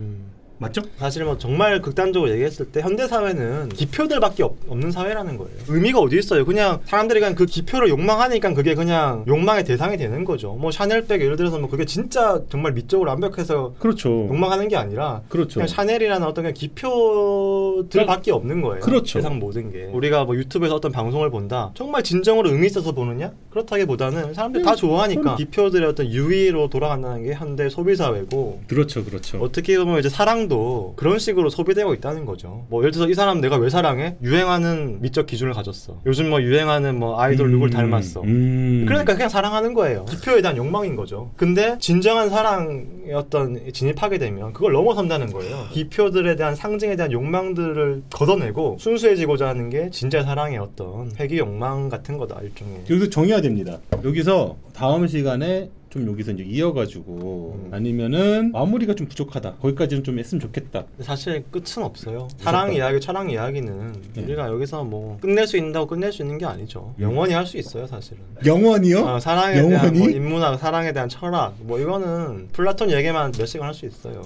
맞죠? 사실 뭐 정말 극단적으로 얘기했을 때 현대 사회는 기표들밖에 없는 사회라는 거예요. 의미가 어디 있어요? 그냥 사람들이 그냥 그 기표를 욕망하니까 그게 그냥 욕망의 대상이 되는 거죠. 뭐 샤넬백 예를 들어서 뭐 그게 진짜 정말 미적으로 완벽해서 그렇죠. 욕망하는 게 아니라 그렇죠. 그냥 샤넬이라는 어떤 그냥 기표들밖에 없는 거예요. 그렇죠. 세상 모든 게. 우리가 뭐 유튜브에서 어떤 방송을 본다. 정말 진정으로 의미 있어서 보느냐? 그렇다기보다는 사람들이 다 좋아하니까 기표들의 어떤 유의로 돌아간다는 게 현대 소비 사회고. 그렇죠. 어떻게 보면 이제 사랑도 그런 식으로 소비되고 있다는 거죠. 뭐 예를 들어서 이 사람 내가 왜 사랑해? 유행하는 미적 기준을 가졌어. 요즘 뭐 유행하는 뭐 아이돌 누굴 닮았어. 그러니까 그냥 사랑하는 거예요. 기표에 대한 욕망인 거죠. 근데 진정한 사랑의 어떤 진입하게 되면 그걸 넘어선다는 거예요. 기표들에 대한 상징에 대한 욕망들을 걷어내고 순수해지고자 하는 게 진짜 사랑의 어떤 회귀 욕망 같은 거다, 일종의. 여기서 정해야 됩니다. 여기서 다음 시간에 좀 여기서 이제 이어가지고 아니면은 마무리가 좀 부족하다. 거기까지는 좀 했으면 좋겠다. 사실 끝은 없어요. 사랑 이야기, 철학 이야기는 우리가 여기서 뭐 끝낼 수 있다고 끝낼 수 있는 게 아니죠. 영원히 할 수 있어요, 사실은. 영원히요? 사랑에 대한 뭐 인문학, 사랑에 대한 철학, 뭐 이거는 플라톤 얘기만 몇 시간 할 수 있어요.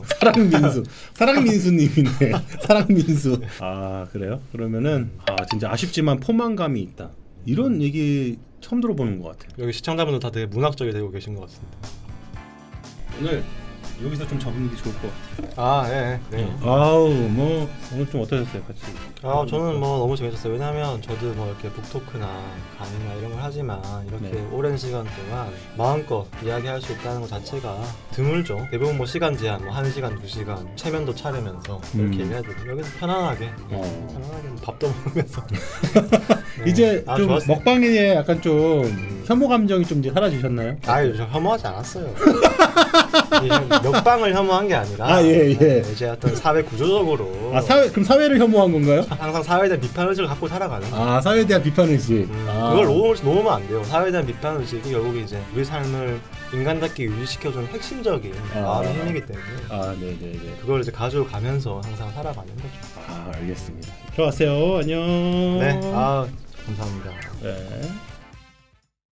사랑민수님이네. 사랑민수. 아, 그래요? 그러면은 진짜 아쉽지만 포만감이 있다. 이런 얘기 처음 들어보는 것 같아요. 여기 시청자분들 다 되게 문학적이 되고 계신 것 같습니다. 오늘 여기서 좀 접는 게 좋을 것 같아요. 네. 아우, 뭐 오늘 좀 어떠셨어요, 같이? 저는 뭐 너무 재밌었어요. 왜냐하면 저도 뭐 이렇게 북토크나 강의나 이런 걸 하지만 이렇게 오랜 시간 동안 마음껏 이야기할 수 있다는 것 자체가 드물죠. 대부분 뭐 시간 제한, 뭐 1시간, 2시간 체면도 차리면서 이렇게 얘기해야 되고 여기서 편안하게 밥도 먹으면서 이제 좀 좋았어요. 먹방에 약간 좀 혐오 감정이 좀 이제 사라지셨나요? 저 혐오하지 않았어요. 몇 방을 혐오한 게 아니라 이제 어떤 사회 구조적으로 그럼 사회를 혐오한 건가요? 항상 사회에 대한 비판 의식을 갖고 살아가는 거예요. 사회에 대한 비판 의식. 그걸 놓으면 안 돼요. 사회에 대한 비판 의식이 결국 이제 우리 삶을 인간답게 유지시켜주는 핵심적인 마음의 힘이기 때문에 네네네. 그걸 이제 가지고 가면서 항상 살아가는 거죠. 알겠습니다. 들어가세요. 안녕. 네. 감사합니다. 네.